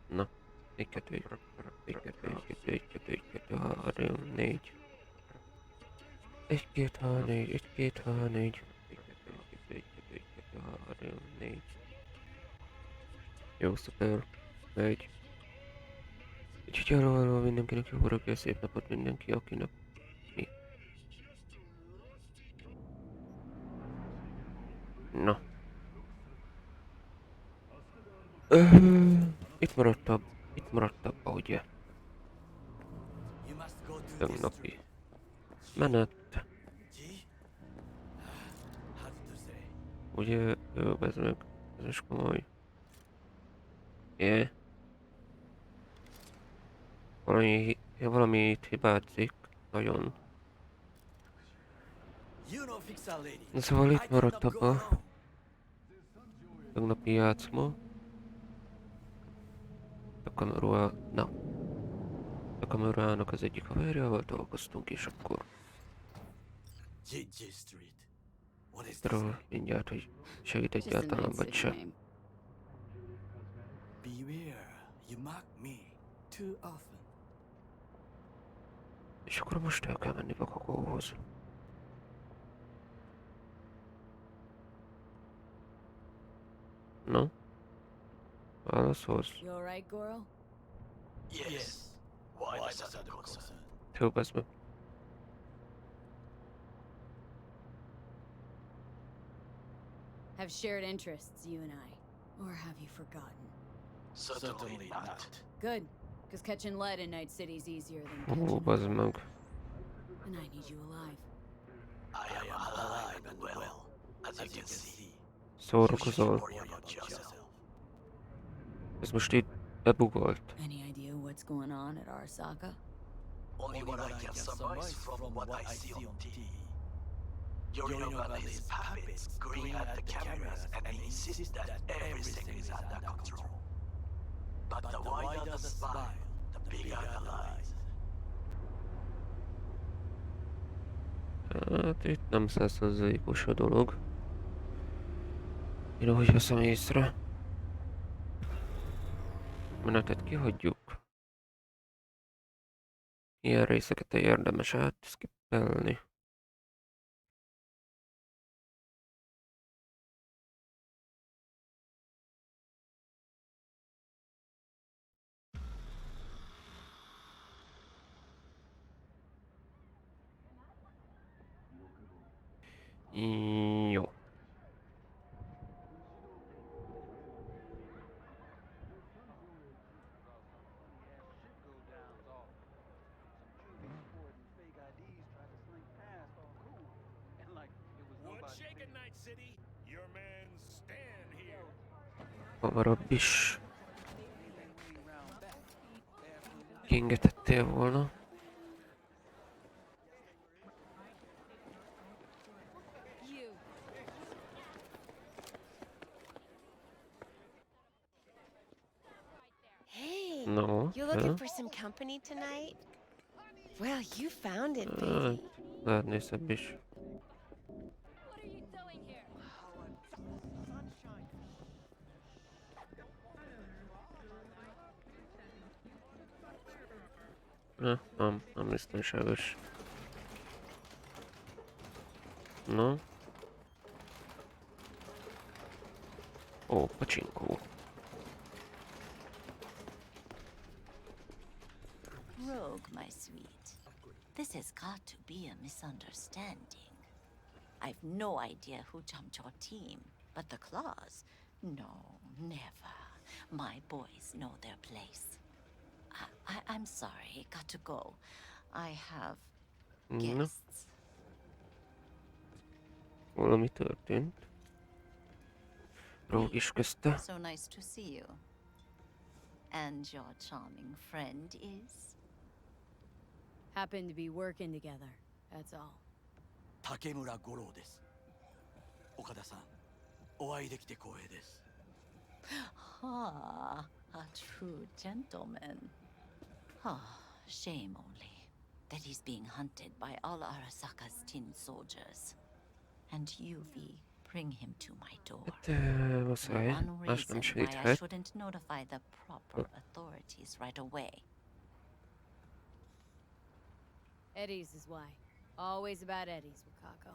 Na, 1, 2, 1, 2, 1, 2, 1, 2, 3, 4. 1, 2, 3, 4, 1, 2, 3, 4. 1, 2, 1, 2, 1, 2, 3, 4. Jó, szuper. Megy. Úgyhogy arról mindenkinek jó reggel, szép napot mindenki, akinek mi. Na. Itt maradt abba, ugye? Tegnapi menet. Ugye, jó, ez meg, ez is komoly. Yeah. Valami itt hibázik, nagyon. Szóval itt maradt abba tegnapi játszma. A kamerának az egyik haverjával dolgoztunk, és akkor erről mindjárt, hogy segít egyáltalán, vagy se. És akkor most el kell menni Vakagóhoz. No? Válaszolsz? Jó, bezd meg. Have shared interests, you and I. Or have you forgotten? Certainly not. Good, because catching lead in Night City's easier than Ó, catching bazd meg. and I need you alive. I am alive and well, as you can see. Szórakozol. Worry about yourself. Ez most itt bebugolt. Any idea what's going on at Arasaka? Only what I can surmise from what I see on TV. Yorinobu and his puppets grin at the cameras and insist that everything is under control. But the wider the smile, the bigger the lies. Hát itt nem 100%-os a dolog. Én ahogy veszem észre. Menetet kihagyjuk. Ilyen részeket érdemes átskippelni. Jó. Hamarabb is kiingetettél volna. Hey, No, you looking for some company tonight? Well, you found it, hát, baby. lehetne szebb is. Nem biztonságos. No. Ó, pacsinkó. Rogue, my sweet. This has got to be a misunderstanding. I've no idea who jumped your team, but the claws? No, never. My boys know their place. I'm sorry, got to go. I have guests. Valami történt. Rogue is közte. So nice to see you. And your charming friend is? Happen to be working together, that's all. Takemura Goro です。岡田さん、お会いできて光栄です。Ah, a true gentleman. Ah, shame only. that he's being hunted by all Arasaka's tin soldiers. And you, V, bring him to my door. Hát The muszáj, one más nem reason why I segíthet. shouldn't notify the proper authorities right away. Eddie's is why. Always about Eddie's, Wakako.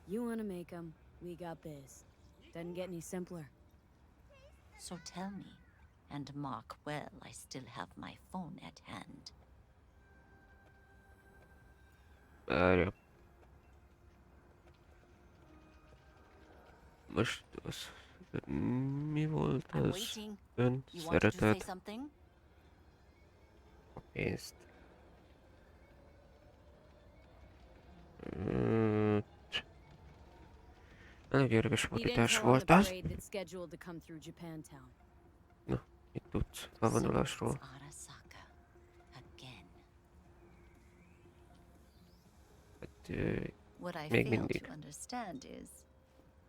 You wanna make them, we got biz. Doesn't get any simpler. So tell me, and mark well I still have my phone at hand. Várja. Most az... Mi volt I'm az? waiting. Ön You wanted to say szeretett something? a pénzt. Elég érdekes He didn't fordítás tell on volt the az. parade that's scheduled to come through Japantown. Na, itt tudsz So felvonulásról. it's Arasaka again. Hát, What I még fail mindig. to understand is,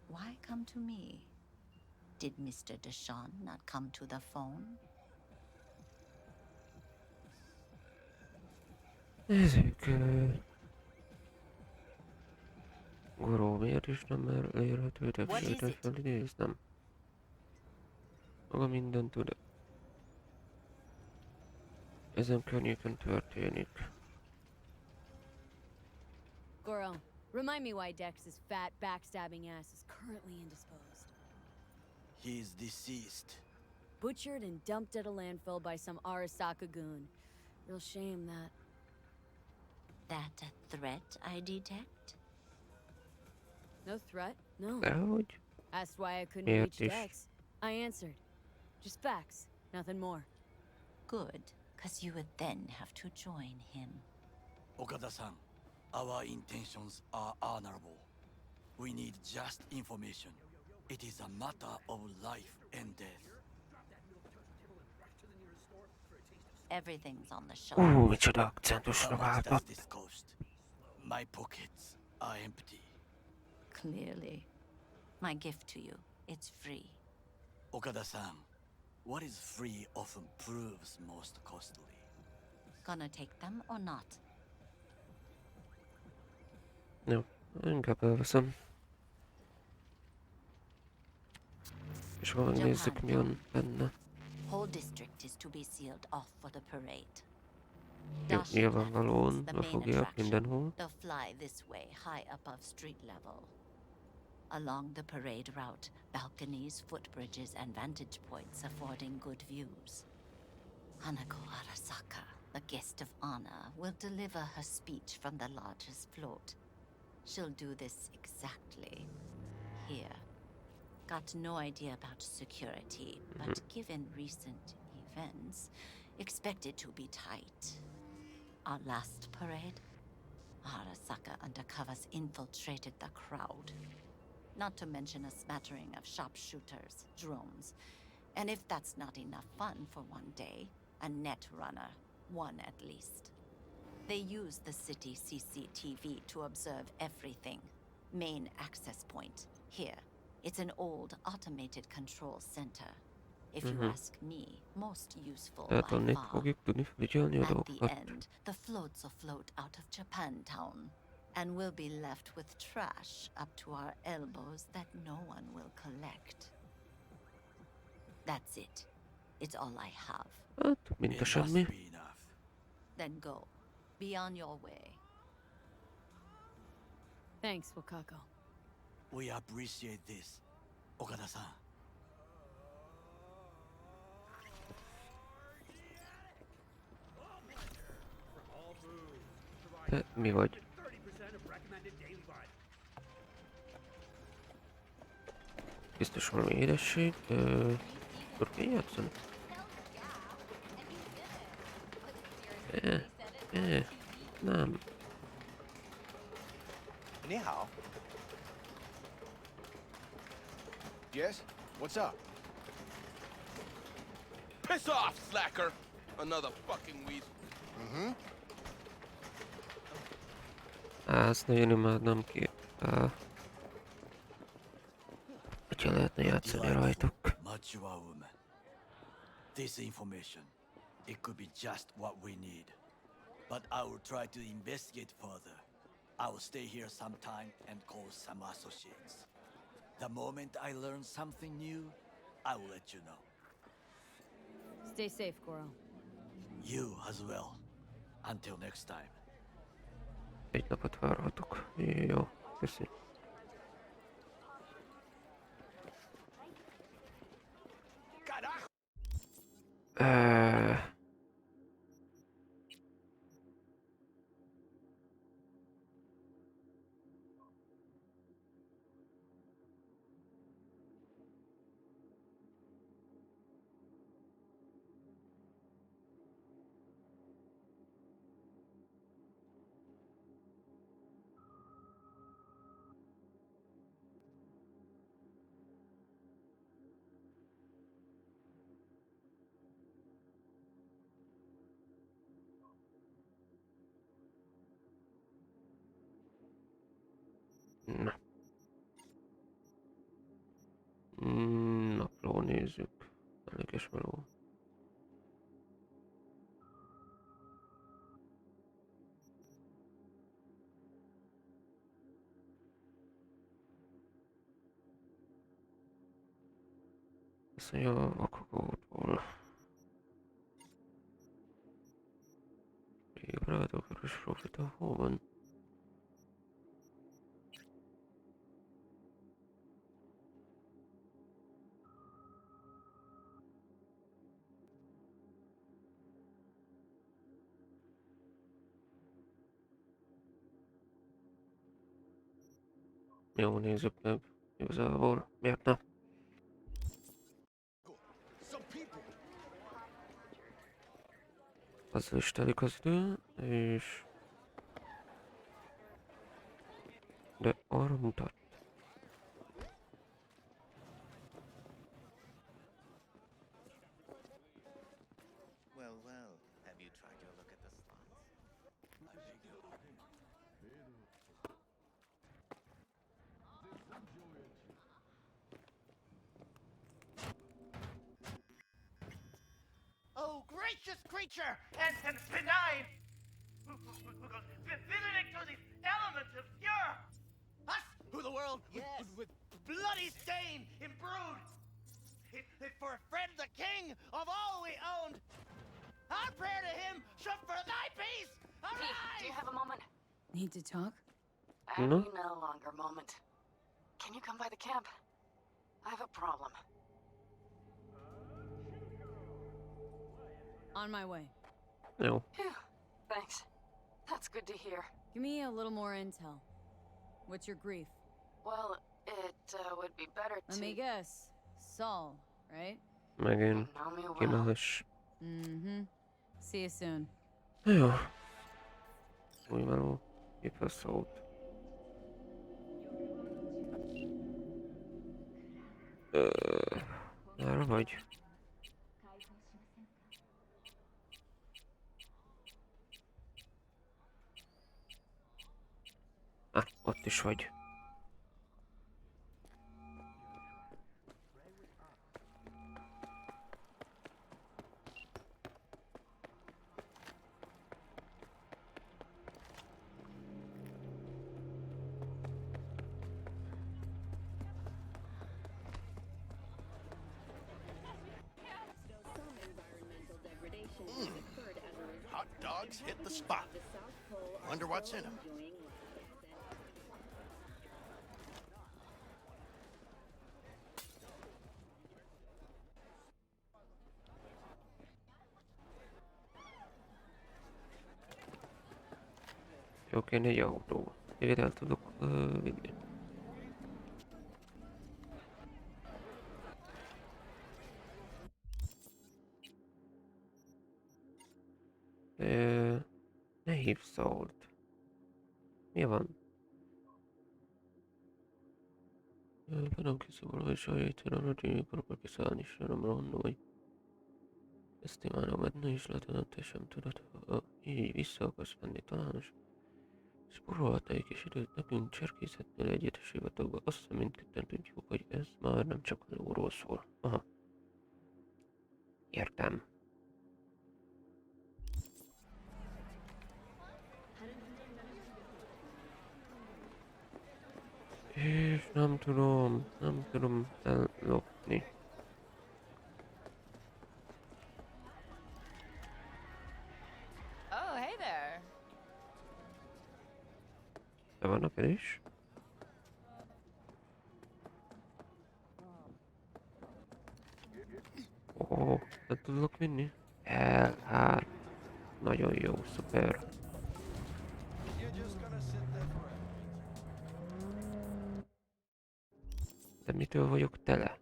why come to me? Did Mr. Deshawn not come to the phone? Ezek... Goró, miért is nem elérhető What is többségre it? felidéznem? Maga mindent tud. Ezen környéken történik. Goro, remind me why Dex's fat, backstabbing ass is currently indisposed. He's deceased. Butchered and dumped at a landfill by some Arasaka goon. Real shame that. That a threat I detect? No threat, no. Dehogy? Asked why I couldn't Miért reach is? Dex. I answered. Just facts, nothing more. Good, because you would then have to join him. Okada-san, our intentions are honorable. We need just information. It is a matter of life and death. Everything's on the shelf. Micsoda akcentusra How much does váltott. this cost? My pockets are empty. Clearly. My gift to you, it's free. Okada-san, what is free often proves most costly. Gonna take them or not? Jó, inkább elveszem. És ha megnézzük, mi van benne. Whole district is to be sealed off for the parade. Jó, Dashi nyilvánvalóan platforms, the be main fogják attraction. mindenhol. They'll fly this way, high above street level. Along the parade route, balconies, footbridges, and vantage points affording good views. Hanako Arasaka, the guest of honor, will deliver her speech from the largest float. She'll do this exactly here. Got no idea about security, but given recent events, expected to be tight. Our last parade, Arasaka undercovers infiltrated the crowd. Not to mention a smattering of sharpshooters, drones, and if that's not enough fun for one day, a net runner, one at least. They use the city CCTV to observe everything. Main access point, here. It's an old automated control center. If you ask me, most useful Tehát by onnél far. fogjuk tudni figyelni a At the dolgokat. end, the floats will float out of Japantown, and we'll be left with trash up to our elbows that no one will collect. That's it. It's all I have. Hát, mint a It must semmi. be enough. Then go. Be on your way. Thanks, Wakako. We appreciate this, Okada-san. Te mi vagy? Biztos valami édesség. Akkor kell játszani? Nem. Ni hao. Yes? What's up? Piss off, slacker! Another fucking weasel. Ezt nagyon imádnom ki. Hogyha lehetne játszani rajtuk. Mature woman. This information, it could be just what we need. but I will try to investigate further. I will stay here sometime and call some associates. The moment I learn something new, I will let you know. Stay safe, Goro. You as well. Until next time. Egy napot várhatok. Jó, köszi. Na. Napló nézzük. Elég meló. Azt mondja, a kakótból. Barátok, erős profita, hol van? Jó, nézzük meg. Igazából, miért ne? Azzal is telik az idő, és... De arra mutat. Well, well, have you tried your look at the slots? Oh, gracious creature and benign! Visiting through these elements obscure! Us, who the world with bloody stain imbrued! For a friend the king of all we owned! Our prayer to him should for thy peace! Arise! Do you have a moment? Need to talk? No longer moment. Can you come by the camp? I have a problem. On my way. Jó. Phew, thanks. That's good to hear. Give me a little more intel. What's your grief? Well, it would be better to... Let me guess. Saul, right? Megint know me well. kimehes. Mm-hmm. See you soon. Jó. Új meló. Épp a szót. Arra vagy? Ott is vagy. Hot dogs hit the spot. Wonder what's in them. Jó, kéne egy autó. Egyet el tudok vinni. Ne hívj Sault. Mi van? Nem készül valahogy sajátjára, hogy tűnik, akkor kiszállni is nem mondom, hogy ezt imánom, mert ne is lehet, te sem tudod. Így vissza akarsz menni talán, és spórolhatnék és időt nekünk cserkészhetnél egyet a sivatagba. Azt hiszem mindketten tudjuk, hogy ez már nem csak a lóról szól. Aha. Értem. És nem tudom ellopni. Oh, hey there. De van neked is? Ó, nem tudok vinni? Hát, nagyon jó, szuper. De mitől vagyok tele?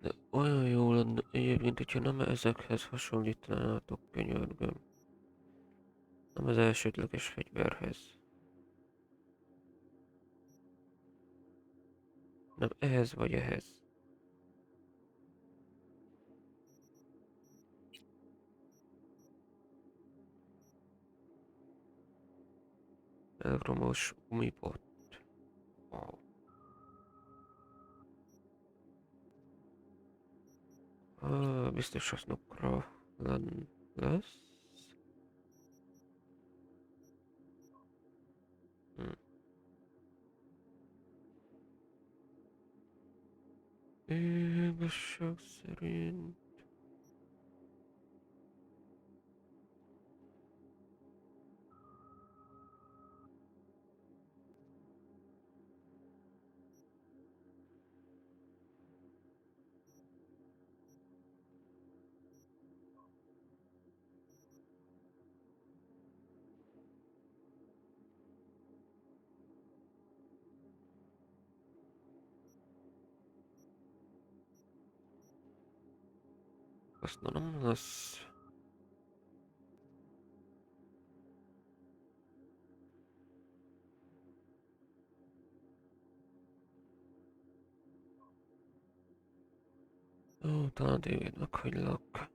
De olyan jó lenne egyébként, hogyha nem ezekhez hasonlítanátok, könyörgöm. Nem az elsődleges fegyverhez. Nem ehhez vagy ehhez. Elektromos gumipott. Wow. Biztos hasznokra lesz. Igazság szerint... Azt nem lesz. Ó, talán David meghagylak.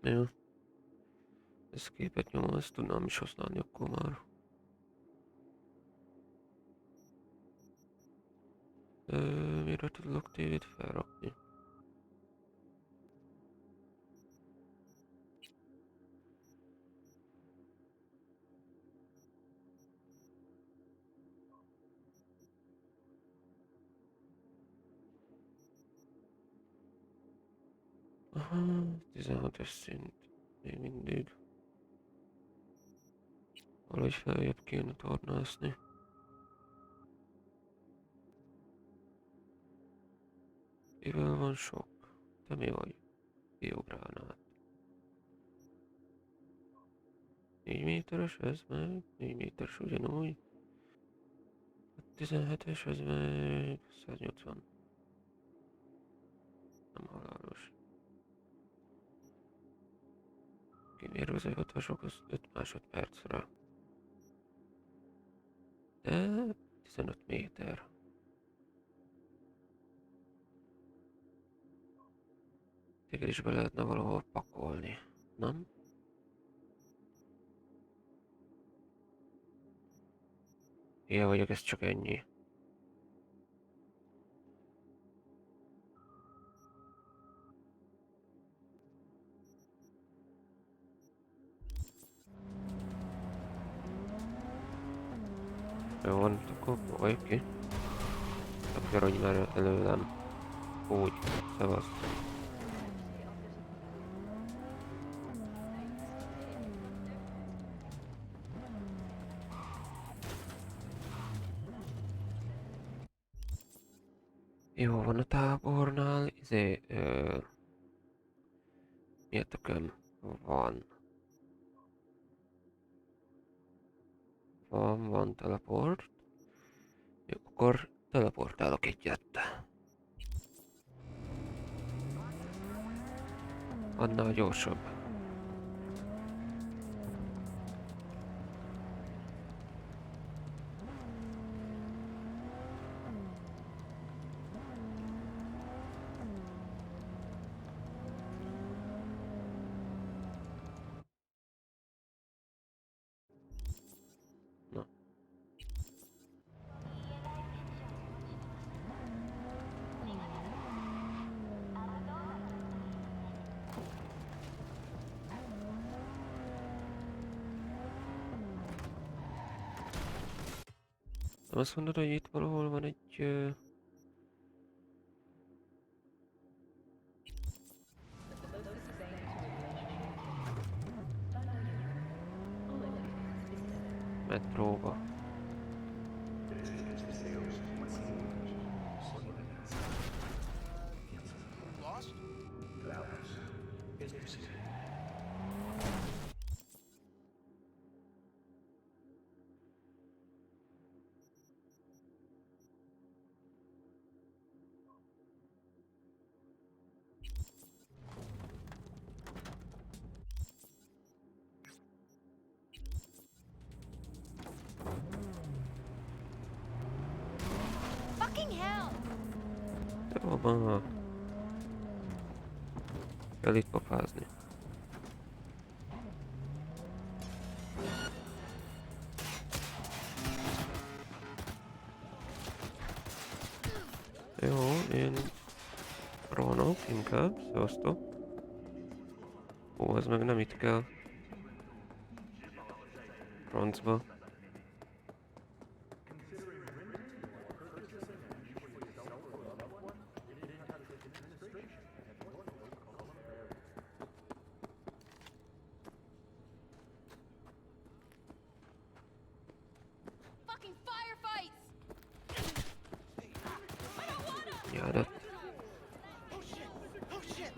Jó. Ezt képet nyomom, ezt tudnám is használni akkor már. Mire tudok tévét felrakni? Aha, 16-es szint. Még mindig. Valahogy feljebb kéne tornászni. Mivel van sok? Te mi vagy? Biogránát. 4 méteres ez meg, 4 méteres ugyanúgy. A 17-es ez meg 180. Nem halálos. Kimérőző hatások az 5 másodpercre. De 15 méter. Téged is be lehetne valahol pakolni, nem? Ilyen vagyok, ez csak ennyi. Jó van, akkor próbáljuk ki. Akkor már előlem. Úgy, szevasz. Jó van a tábornál, mi a tököm van? Van teleport. Jó, akkor teleportálok egyet. Annál gyorsabb. Na. Nem azt mondod, hogy itt valahol van egy... metróba. Lost? Fucking hell! Jó van. Kell itt pofázni. Jó, én rohanok inkább, szevasztok. Ó, ez meg nem itt kell. Francba. Fucking firefights! Járat. Oh shit! Oh shit!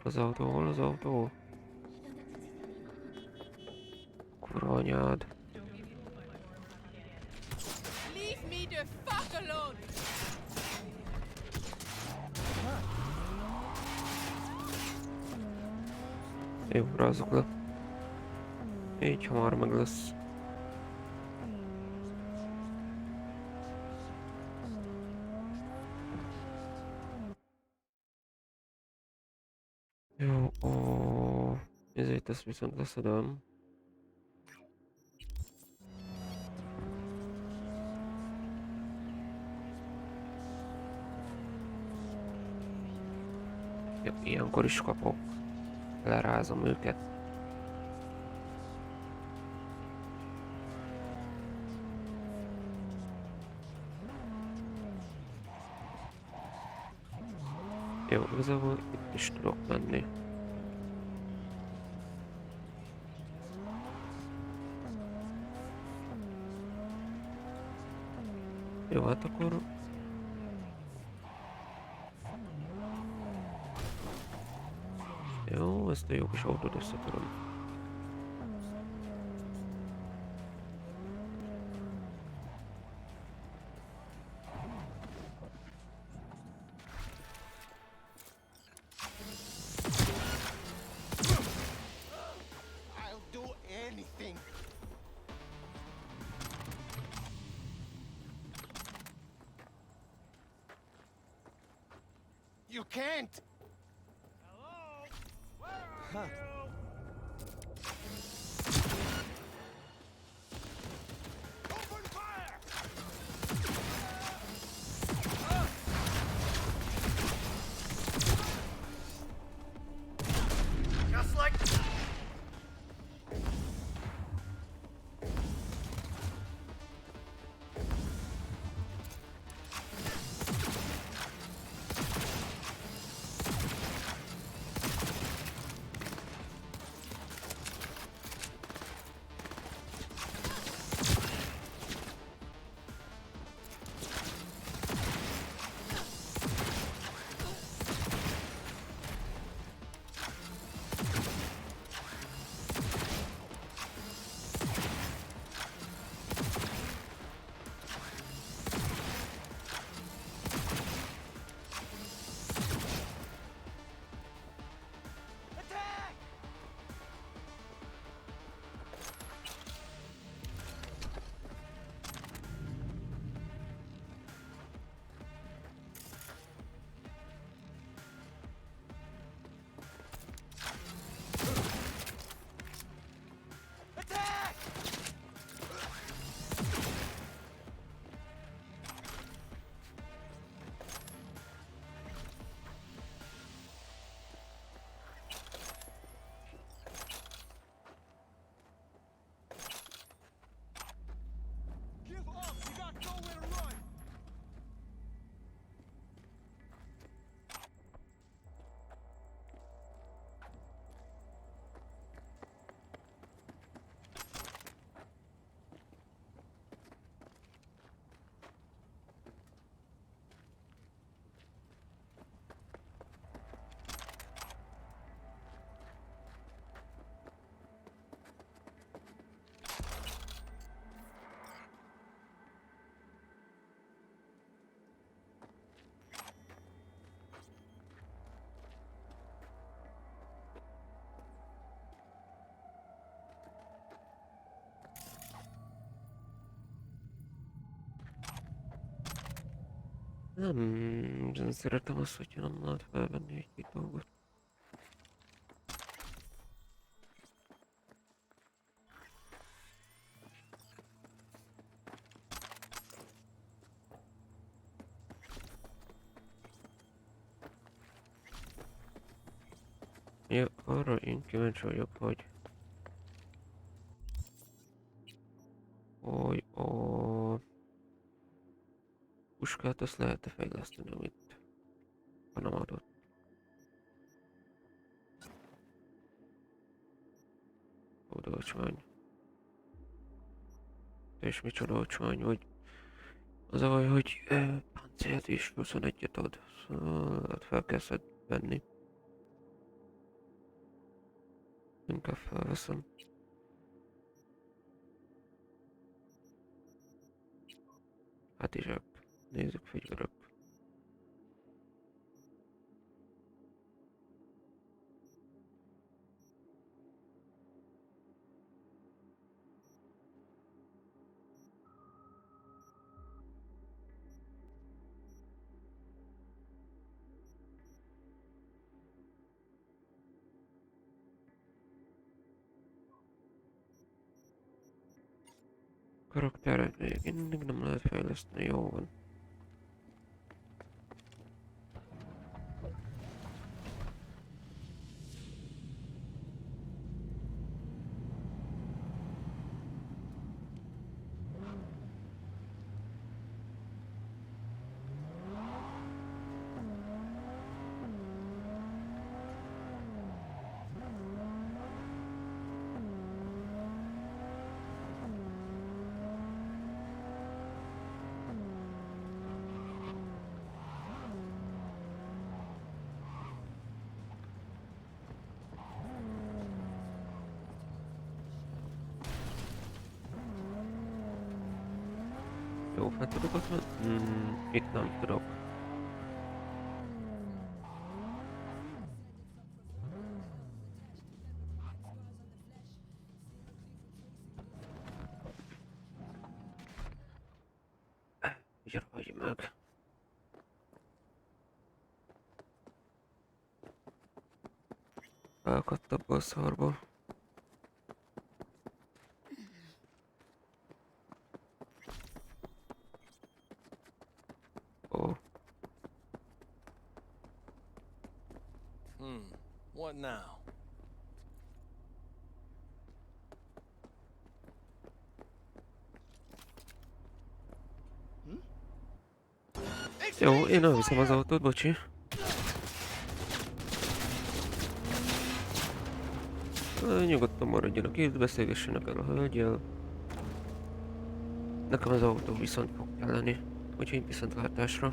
Az autó, hol az autó? Kurva anyád. Leave me the fuck alone! Jó, rázok le. Így hamar meg lesz. Jó, ó, ezért ezt viszont leszedem. Jó, ilyenkor is kapok. Lerázom őket. Jó, igazából itt is tudok menni. Jó, hát akkor... Jó, ezt a jó kis autót összetöröm. I'll do anything. You can't. Hello? Where are you? Open fire! Just like... Attack! Attack! Give up! You got nowhere to run! Nem szeretem azt, hogyha nem lehet felvenni egy-két dolgot. Ja, arra én kíváncsi vagyok, hogy a puskát azt lehet-e fejleszteni, amit nem adott. Oda olcsmány. És micsoda olcsmány, vagy az a baj, hogy páncélt is 21-et ad, szóval hát fel kell venni. Inkább felveszem. Hátizsák. Nézzük, fegyverek. Karakteret még mindig nem lehet fejleszteni, jó van. Jó, fel tudok ott menni? Itt nem tudok. Gyere, vagy meg. Elakadt abba a szarba. Ó. What now? Jó, én elviszem az autót, bocsi. Nyugodtan maradjanak itt, beszélgessenek el a hölgyel. Nekem az autó viszont fog kelleni, úgyhogy viszontlátásra.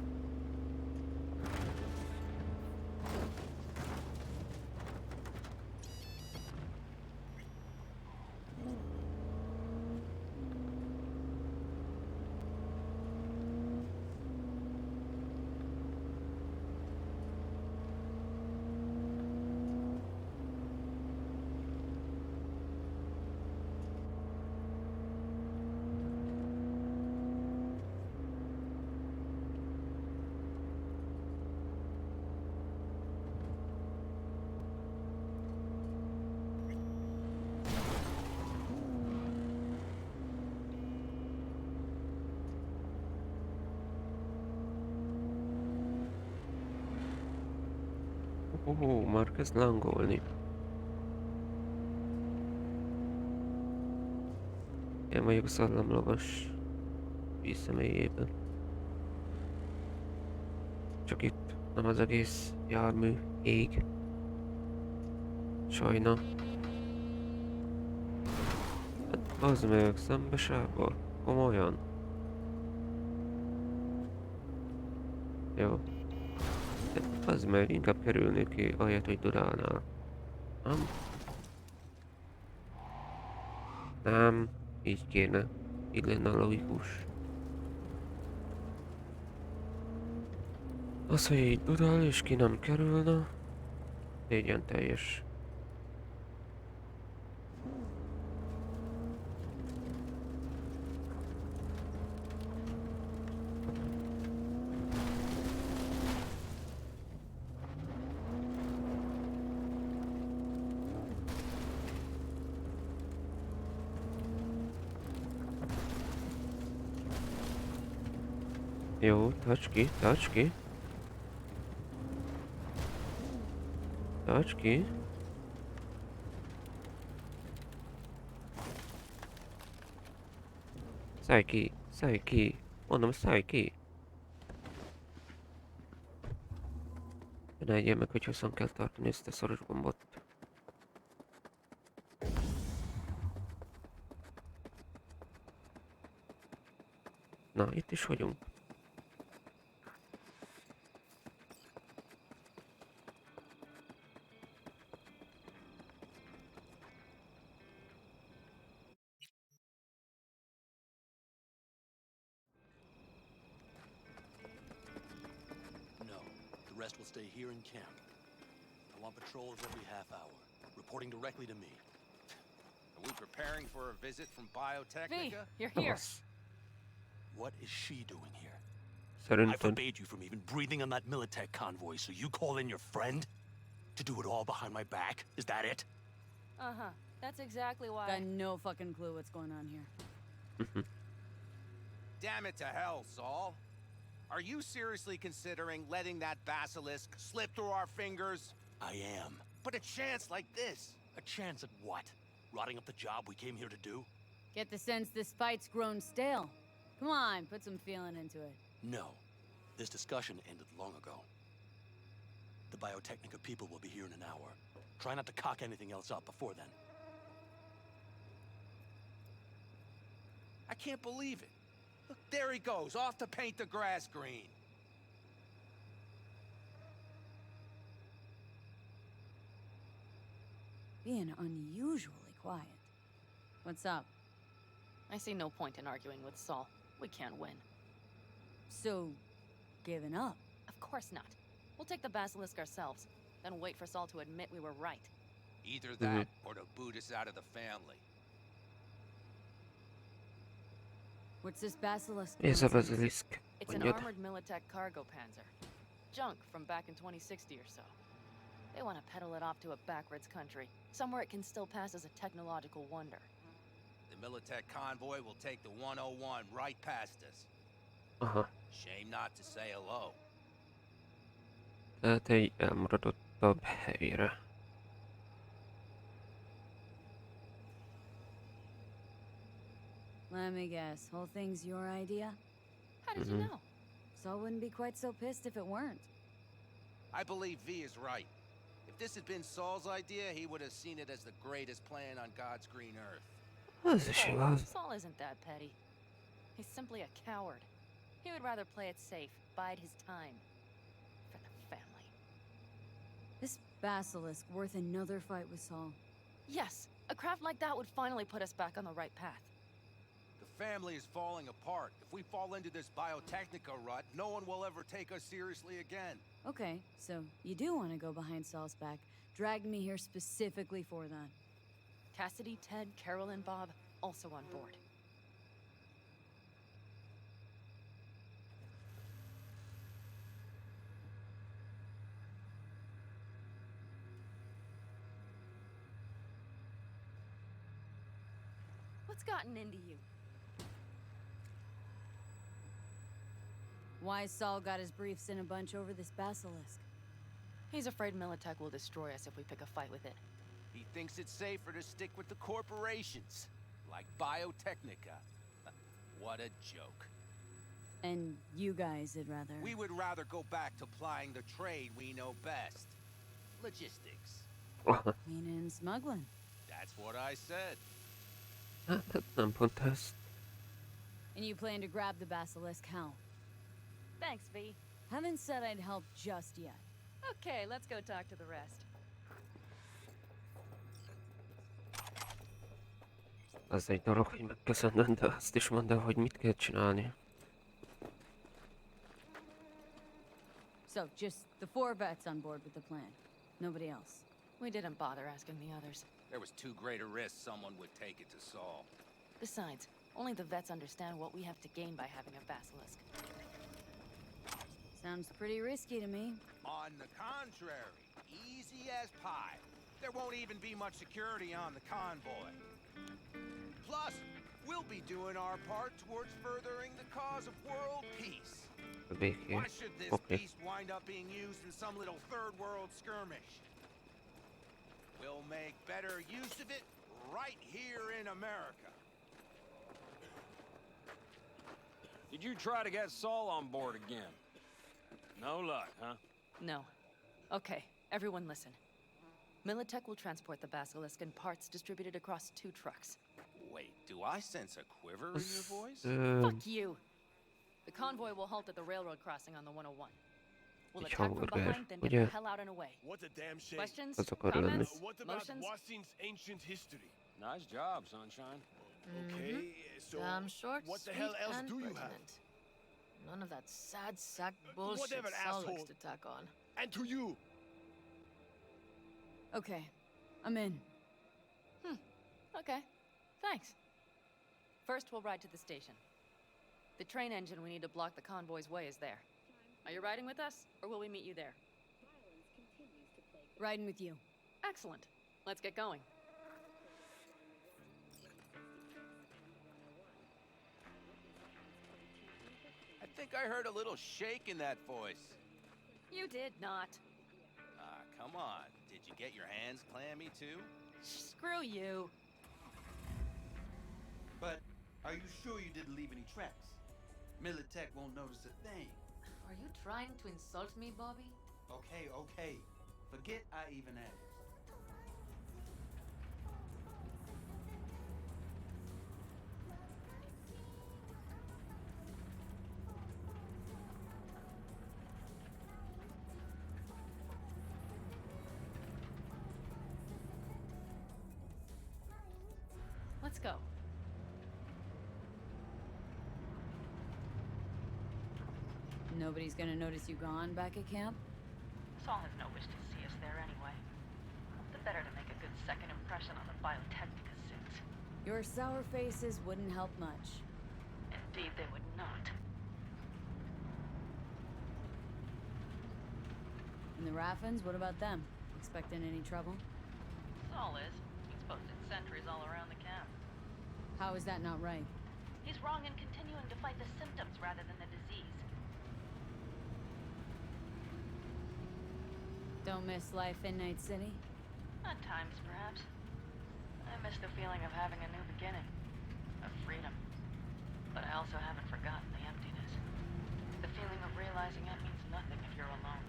Már kezd lángolni. Én vagyok a szellemlovas vízszemélyében. Csak itt nem az egész jármű ég. Sajna. Hát az meg szembesába. Komolyan. Jó. Az meg inkább kerülnék ki, ahelyett, hogy dudálnál. Nem? Nem, így kéne. Így lenne logikus. Az, hogy így dudál és ki nem kerülne, legyen teljes. Jó, tarts ki, tarts ki. Tarts ki. Szállj ki, szállj ki. Mondom, szállj ki. Ne egyél meg, hogy hosszan kell tartani ezt a szoros gombot. Na, itt is vagyunk. rest will stay here in camp. I want patrols every half hour, reporting directly to me. Are we preparing for a visit from Biotechnica? V, you're here. What is she doing here? I Szerintem forbade you from even breathing on that Militech convoy, so you call in your friend? To do it all behind my back? Is that it? Uh-huh. That's exactly why. Got no fucking clue what's going on here. Damn it to hell, Saul. Are you seriously considering letting that basilisk slip through our fingers? I am. But a chance like this. A chance at what? Rotting up the job we came here to do? Get the sense this fight's grown stale. Come on, put some feeling into it. No. This discussion ended long ago. The Biotechnica people will be here in an hour. Try not to cock anything else up before then. I can't believe it. Look, there he goes, off to paint the grass green. Being unusually quiet. What's up? I see no point in arguing with Saul. We can't win. So, giving up? Of course not. We'll take the basilisk ourselves, then wait for Saul to admit we were right. Either that, or to boot us out of the family. What's this basilisk? Ez a basilisk. It's an armored Militech cargo panzer. Junk from back in 2060 or so. They want to peddle it off to a backwards country, somewhere it can still pass as a technological wonder. The Militech convoy will take the 101 right past us. Aha. Shame not to say hello. Tehát egy elmaradottabb helyre. Let me guess, whole thing's your idea? How did you know? Saul wouldn't be quite so pissed if it weren't. I believe V is right. If this had been Saul's idea, he would have seen it as the greatest plan on God's green earth. Az is igaz. Saul isn't that petty. He's simply a coward. He would rather play it safe, bide his time. For the family. This basilisk worth another fight with Saul. Yes, a craft like that would finally put us back on the right path. The family is falling apart. If we fall into this biotechnica rut, no one will ever take us seriously again. Okay, so you do want to go behind Saul's back. Dragged me here specifically for that. Cassidy, Ted, Carol, and Bob also on board. What's gotten into you? Why Saul got his briefs in a bunch over this basilisk? He's afraid Militech will destroy us if we pick a fight with it. He thinks it's safer to stick with the corporations, like Biotechnica. What a joke. And you guys would rather... We would rather go back to plying the trade we know best. Logistics. Cleaning and smuggling. That's what I said. Hát nem pont ezt. And you plan to grab the basilisk, how? Thanks, V. Haven't said I'd help just yet. Okay, let's go talk to the rest. Az egy dolog, hogy megköszönöm, de azt is mondd el, hogy mit kell csinálni. So, just the 4 vets on board with the plan. Nobody else. We didn't bother asking the others. There was too great a risk someone would take it to Saul. Besides, only the vets understand what we have to gain by having a basilisk. Sounds pretty risky to me. On the contrary, easy as pie. There won't even be much security on the convoy. Plus, we'll be doing our part towards furthering the cause of world peace. Why should this beast wind up being used in some little third world skirmish? We'll make better use of it right here in America. Did you try to get Saul on board again? No luck, huh? No. Okay, everyone listen. Militech will transport the basilisk in parts distributed across 2 trucks. Wait, do I sense a quiver in your voice? Fuck you! The convoy will halt at the railroad crossing on the 101. We'll attack from behind, then get the hell out and away. What a damn shame. Questions? Azokat Comments? What about Motions? Wasin's ancient history? Nice job, Sunshine. Okay, so Damn short, what the sweet, hell else and do you have? pertinent. None of that sad sack bullshit Whatever, Saul asshole. likes to tack on. And to you. Okay, I'm in. Okay, thanks. First, we'll ride to the station. The train engine we need to block the convoy's way is there. Are you riding with us, or will we meet you there? Riding with you. Excellent. Let's get going. I think I heard a little shake in that voice. You did not. Come on. Did you get your hands clammy too? Screw you. But are you sure you didn't leave any tracks? Militech won't notice a thing. Are you trying to insult me, Bobby? Okay. Forget I even asked. Let's go. Nobody's gonna notice you gone back at camp? Saul has no wish to see us there anyway. The better to make a good second impression on the Biotechnica suits. Your sour faces wouldn't help much. Indeed, they would not. And the Raffins, what about them? Expecting any trouble? Saul is. He's posted sentries all around the camp. How is that not right? He's wrong in continuing to fight the symptoms rather than the disease. Don't miss life in Night City? At times, perhaps. I miss the feeling of having a new beginning. Of freedom. But I also haven't forgotten the emptiness. The feeling of realizing it means nothing if you're alone.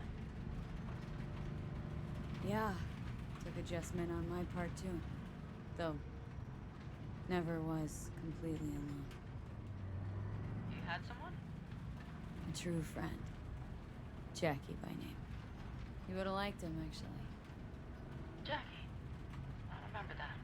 Yeah. Took adjustment on my part, too. Though, never was completely alone. You had someone? A true friend. Jackie by name. You would have liked him, actually. Jackie. I remember that.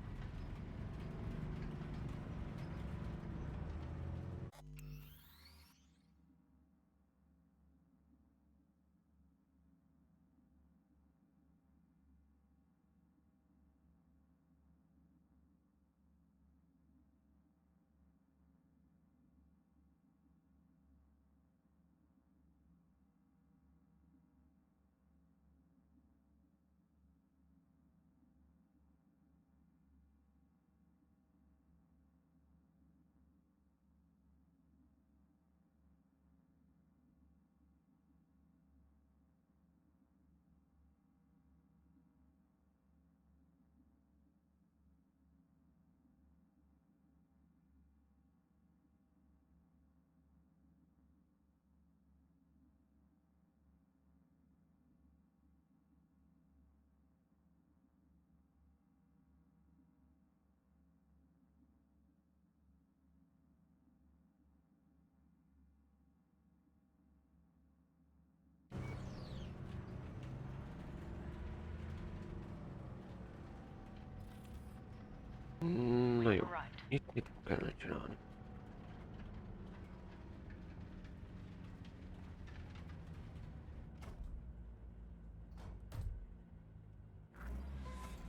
No joo, nyt kokeillaan.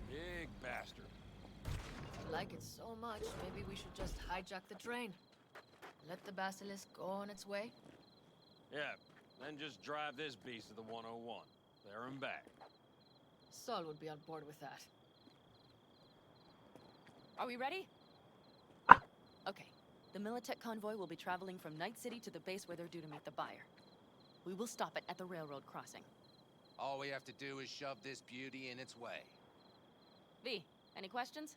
Big bastard. If you like it so much, maybe we should just hijack the train. Let the basilisk go on its way. Yeah, then just drive this beast to the 101. There and back. Saul would be on board with that. Are we ready? Okay. The Militech convoy will be traveling from Night City to the base where they're due to meet the buyer. We will stop it at the railroad crossing. All we have to do is shove this beauty in its way. V, any questions?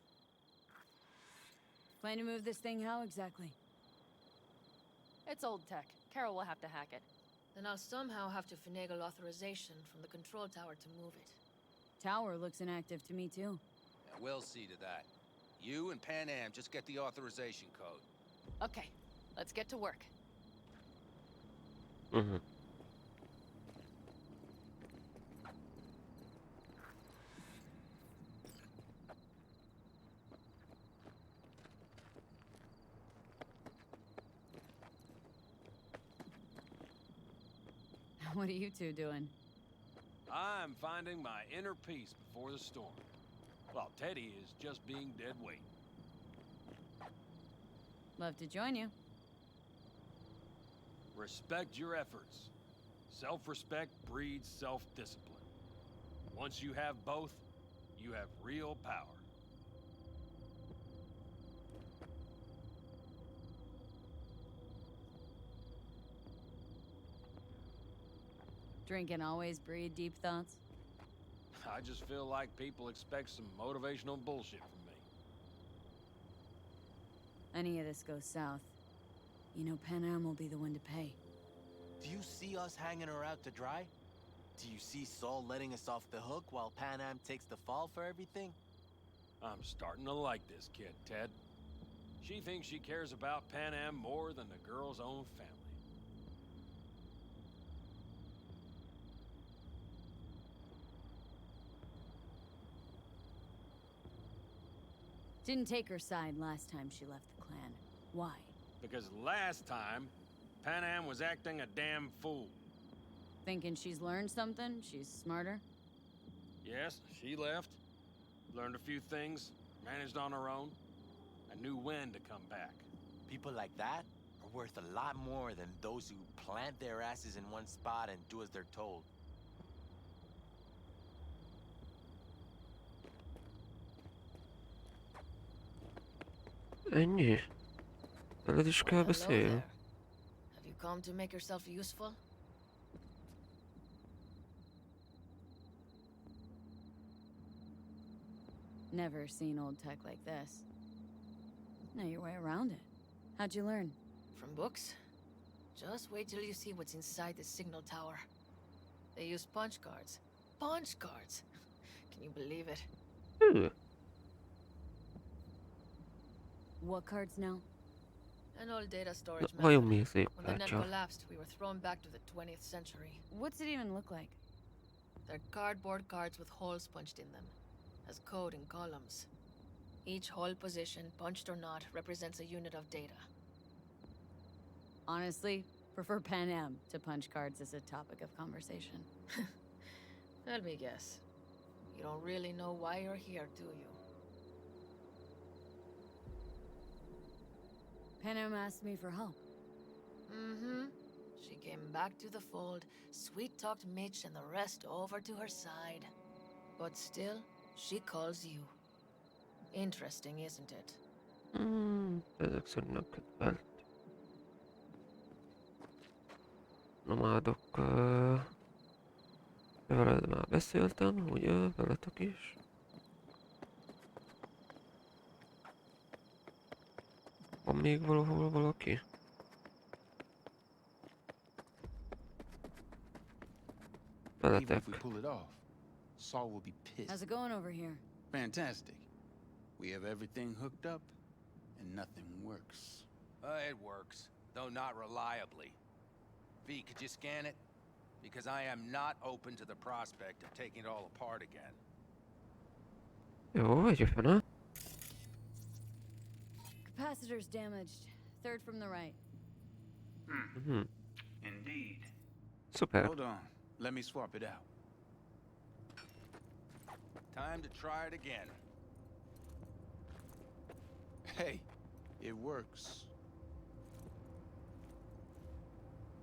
Plan to move this thing how exactly? It's old tech. Carol will have to hack it. Then I'll somehow have to finagle authorization from the control tower to move it. Tower looks inactive to me, too. Yeah, we'll see to that. You and Pan Am just get the authorization code. Okay, let's get to work. Mm-hmm. What are you two doing? I'm finding my inner peace before the storm. While Teddy is just being dead weight. Love to join you. Respect your efforts. Self-respect breeds self-discipline. Once you have both, you have real power. Drinking always breed deep thoughts? I just feel like people expect some motivational bullshit from me. Any of this goes south, you know Pan Am will be the one to pay. Do you see us hanging her out to dry? Do you see Saul letting us off the hook while Pan Am takes the fall for everything? I'm starting to like this kid, Ted. She thinks she cares about Pan Am more than the girl's own family. Didn't take her side last time she left the clan. Why? Because last time, Pan Am was acting a damn fool. Thinking she's learned something? She's smarter? Yes, she left. Learned a few things, managed on her own. I knew when to come back. People like that are worth a lot more than those who plant their asses in one spot and do as they're told. Ennyi? Veled is kell Hello beszélni? there. Have you come to make yourself useful? Never seen old tech like this. Know your way around it. How'd you learn? From books? Just wait till you see what's inside the signal tower. They use punch cards. Punch cards! Can you believe it? Hű. What cards now? An old data storage Vajon method. mi szép When the net kártya? collapsed, we were thrown back to the 20th century. What's it even look like? They're cardboard cards with holes punched in them, as code in columns. Each hole position, punched or not, represents a unit of data. Honestly, prefer Pan Am to punch cards as a topic of conversation. Let me guess. You don't really know why you're here, do you? Pan Am asked me for help. Mm-hmm. She came back to the fold, sweet-talked Mitch and the rest over to her side. But still, she calls you. Interesting, isn't it? Ezek szerint kedvelt. Nomádok... Veled már beszéltem, ugye? Veletek is. Van még valahol valaki? Even if we Veletek. pull it off, Saul will be pissed. How's it going over here? Fantastic. We have everything hooked up, and nothing works. It works, though not reliably. V, could you scan it? Because I am not open to the prospect of taking it all apart again. Jó, vagy fene? Capacitor's damaged. Third from the right. Indeed. Szuper. Hold on. Let me swap it out. Time to try it again. Hey, it works.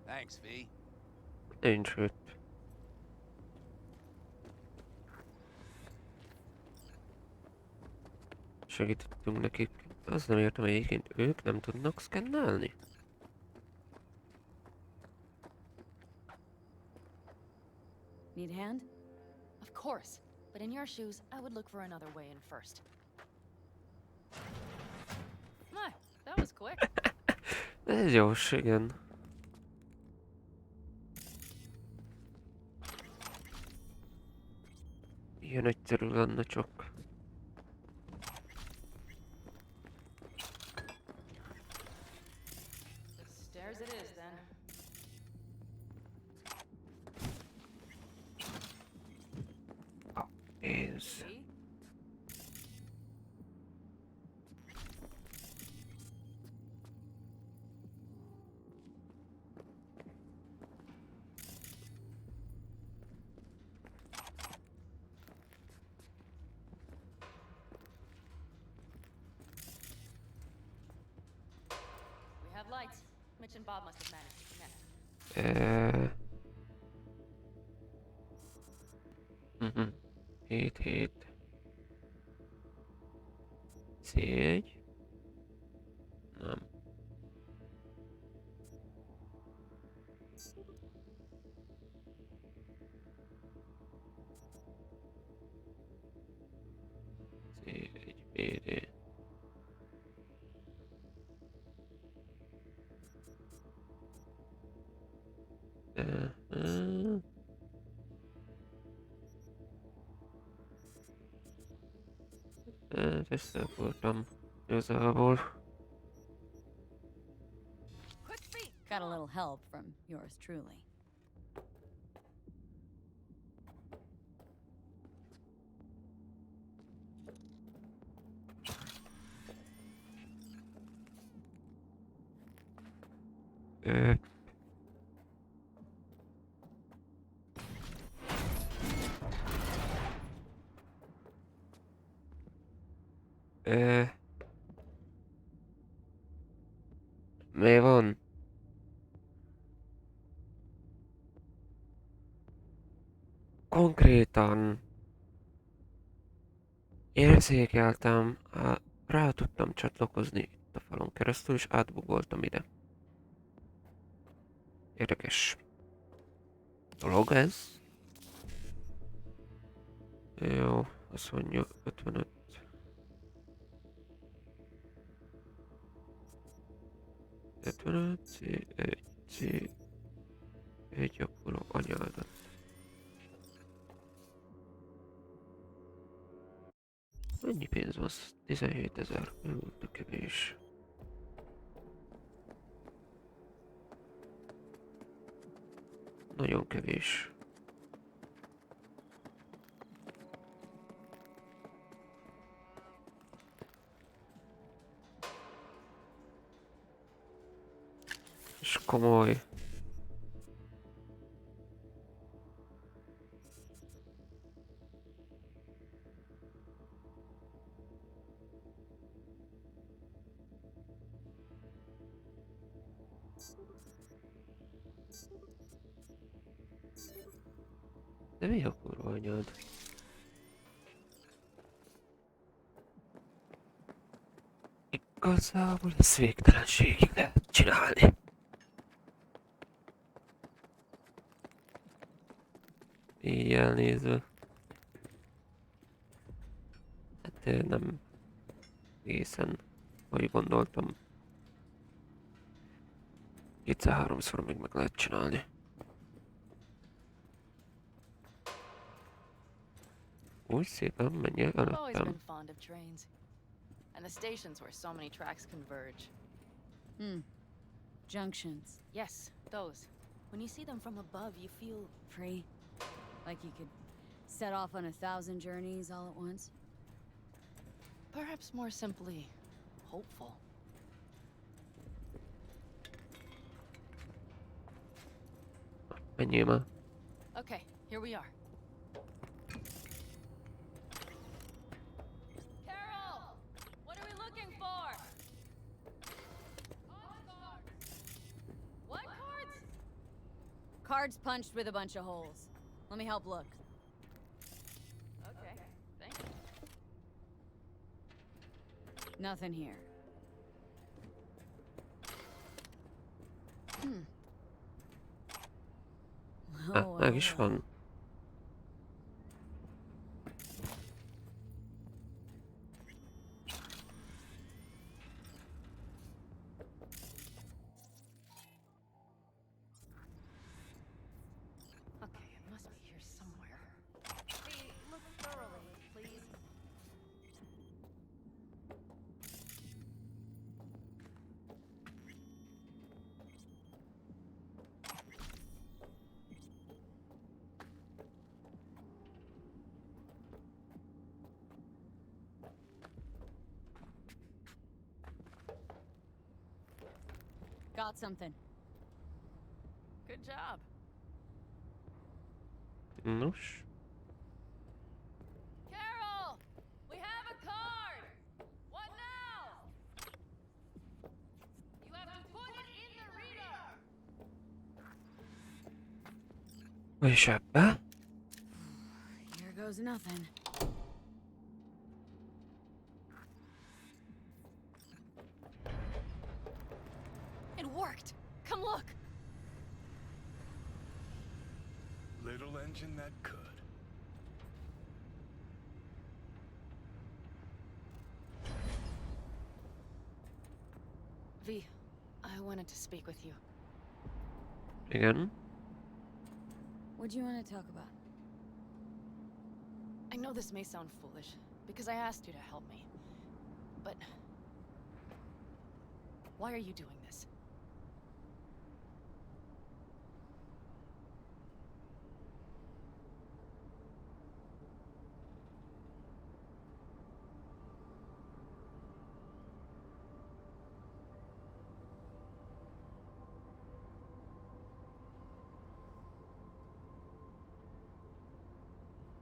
Thanks, V. Nincs itt. Segítettünk nekik. Azt nem értem, hogy egyébként ők nem tudnak szkennelni. Need a hand? Of course. But in your shoes, I would look for another way in first. My, that was quick. Ez gyors, igen. Ilyen egyszerű lenne csak. Stairs it is, then. Ez. We have lights. Mitch and Bob must have managed to connect. 7. C1. Nem. C1, BD. Összefúrtam igazából. Got a little help from yours truly. Mi van? Konkrétan érzékeltem, rá tudtam csatlakozni a falon keresztül, és átbugoltam ide. Érdekes dolog ez. Jó, azt mondja 55. 55 C1 C1 gyakorló anyádat. Mennyi pénz van? 17 000. Volt kevés. Nagyon kevés. És komoly. De mi a kurva anyád? Igazából ezt végtelenségig lehet csinálni. Így elnézve. Hát nem egészen, ahogy gondoltam. 2-3-szor még meg lehet csinálni. Úgy szépen menjél I've always előttem. been fond of trains. And the stations where so many tracks converge. Junctions. Yes, those. When you see them from above, you feel Free. Like you could set off on 1,000 journeys all at once. perhaps more simply hopeful. Menjél már. Okay, here we are. Carol! What are we looking for? What cards? Cards punched with a bunch of holes. Let me help look. Okay, thank you. Nothing here. Hát, meg is van. Okay, it must be here somewhere. Hey, look thoroughly, please. Got something. Good job. Nos. Carol! We have a card! What now? You have to put it in the reader! És ebbe? Here goes nothing. It worked! Come look! Little engine that could. V, I wanted to speak with you. Igen. What do you want to talk about? I know this may sound foolish, because I asked you to help me. But... why are you doing this?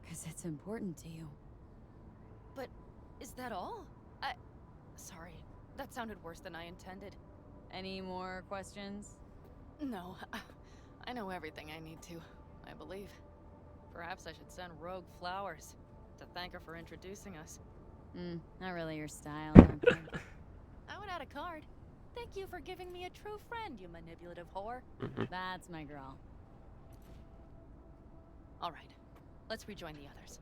Because it's important to you. But is that all? Sorry, that sounded worse than I intended. Any more questions? No, I know everything I need to, I believe. Perhaps I should send Rogue flowers to thank her for introducing us. Not really your style. Are they? I would got a card. Thank you for giving me a true friend, you manipulative whore. That's my girl. All right, let's rejoin the others.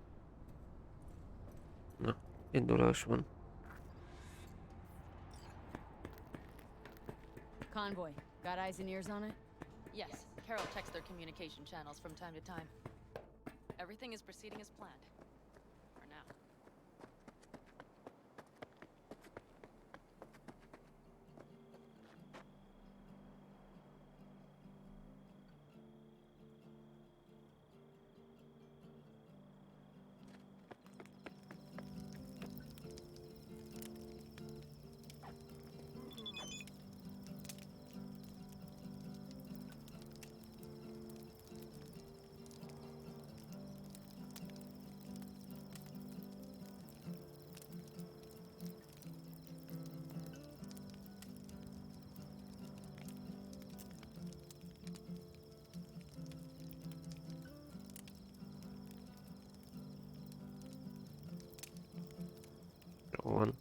Na, indulás van. Convoy. Got eyes and ears on it? Yes, Carol checks their communication channels from time to time. Everything is proceeding as planned. For now. Jó van.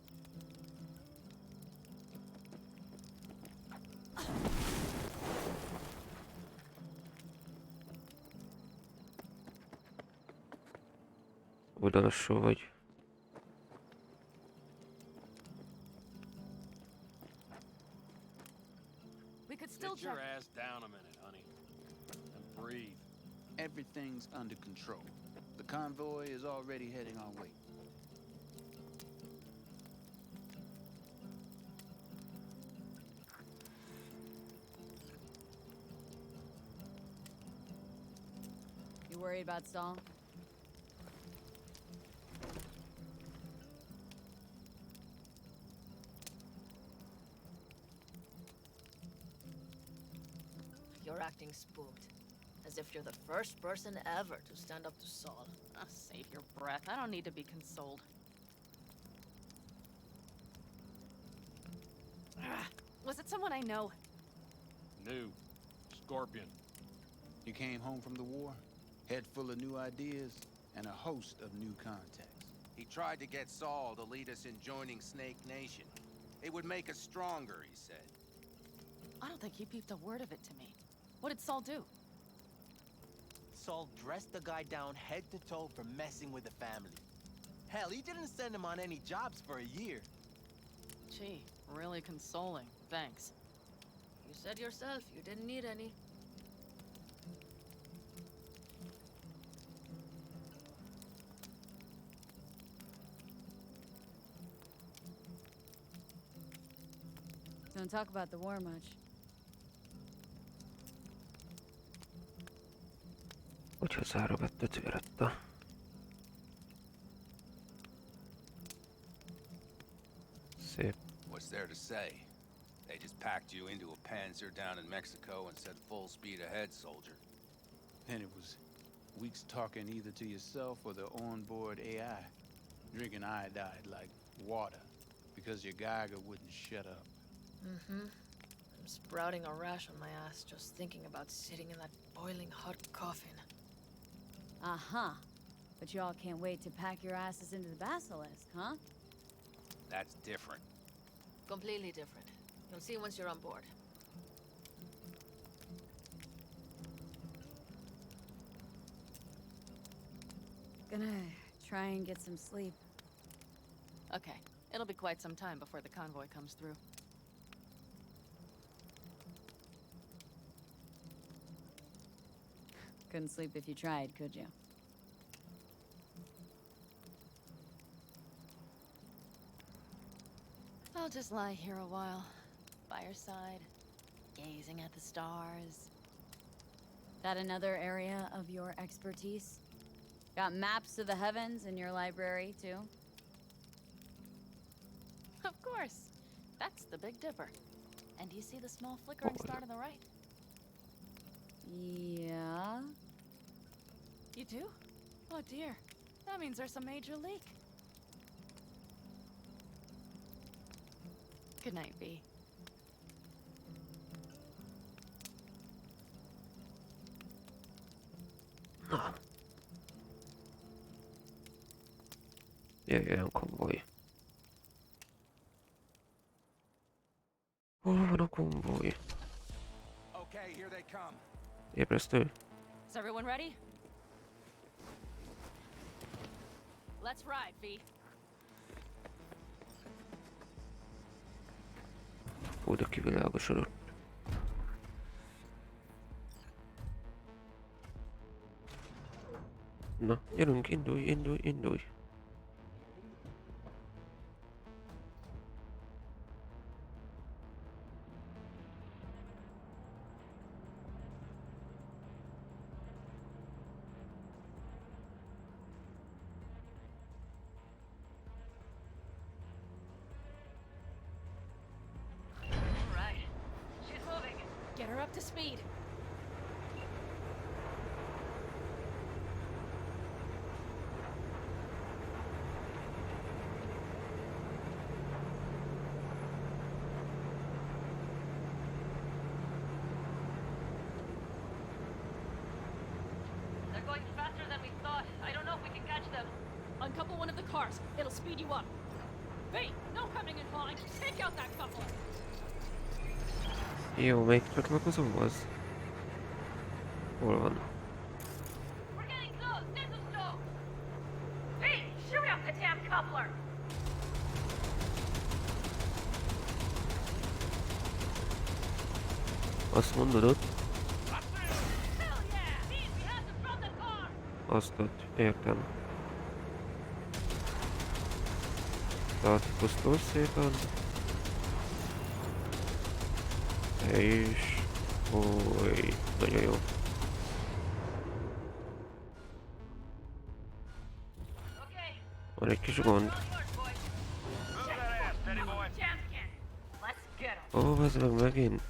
Oda-alsó vagy. We could still Get your check. ass down a minute, honey. And breathe. Everything's under control. The convoy is already heading our way. You worried about Saul? You're acting spooked. As if you're the first person ever to stand up to Saul. Oh, save your breath. I don't need to be consoled. Was it someone I know? New. Scorpion. You came home from the war, head full of new ideas, and a host of new contacts. He tried to get Saul to lead us in joining Snake Nation. It would make us stronger, he said. I don't think he peeped a word of it to me. What did Saul do? Saul dressed the guy down head to toe for messing with the family. Hell, he didn't send him on any jobs for a year. Gee, really consoling. Thanks. You said yourself you didn't need any. Don't talk about the war much. Hogyha zárogatta cigaretta. Szép. What's there to say? They just packed you into a Panzer down in Mexico and said full speed ahead, soldier. And it was weeks talking either to yourself or the onboard AI, drinking iodide like water, because your Geiger wouldn't shut up. Mm-hmm. I'm sprouting a rash on my ass just thinking about sitting in that boiling hot coffin. Uh-huh. But y'all can't wait to pack your asses into the Basilisk, huh? That's different. Completely different. You'll see once you're on board. Gonna try and get some sleep. Okay, it'll be quite some time before the convoy comes through. Couldn't sleep if you tried, could you? I'll just lie here a while, by your side, gazing at the stars. That another area of your expertise? Got maps of the heavens in your library, too? Of course. That's the Big Dipper. And do you see the small flickering star to the right? Yeah? You do? Oh dear. That means there's a major leak. Good night, V. Jöjjön konvoj. konvoj. Okay, here they come. Ébresztő. Is everyone ready? Let's ride, V. Ó, de kivilágosodott. Na, gyerünk, indulj, indulj, indulj. Right. She's moving. Get her up to speed. They're going faster than we thought. I don't know if we can catch them. Uncouple one of the cars. It'll speed you up. V, no hemming and hawing. Take out that couple. Jó, melyik csatlakozó az? Hol van? We're getting close. This is slow. V, shoot up the damn coupler. Azt mondod ott? Hell yeah! V, we have them from the car. Azt ott, értem. Tartóztól szépen. És... Oly, nagyon jó. Van egy kis gond. Ó, ez meg megint.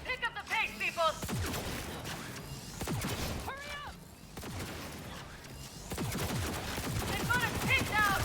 Pick up the pace, people. Hurry up! They've got us pinned out.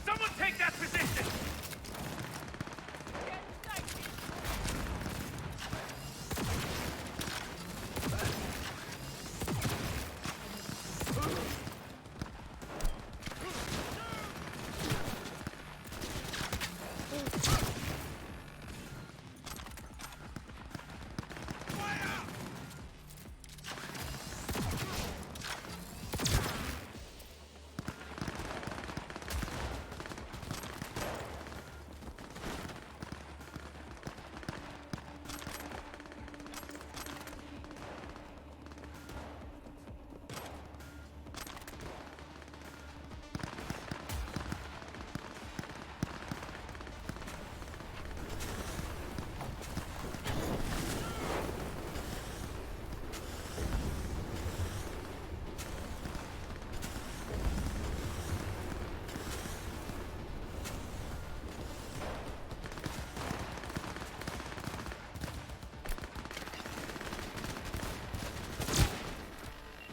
Someone take that position!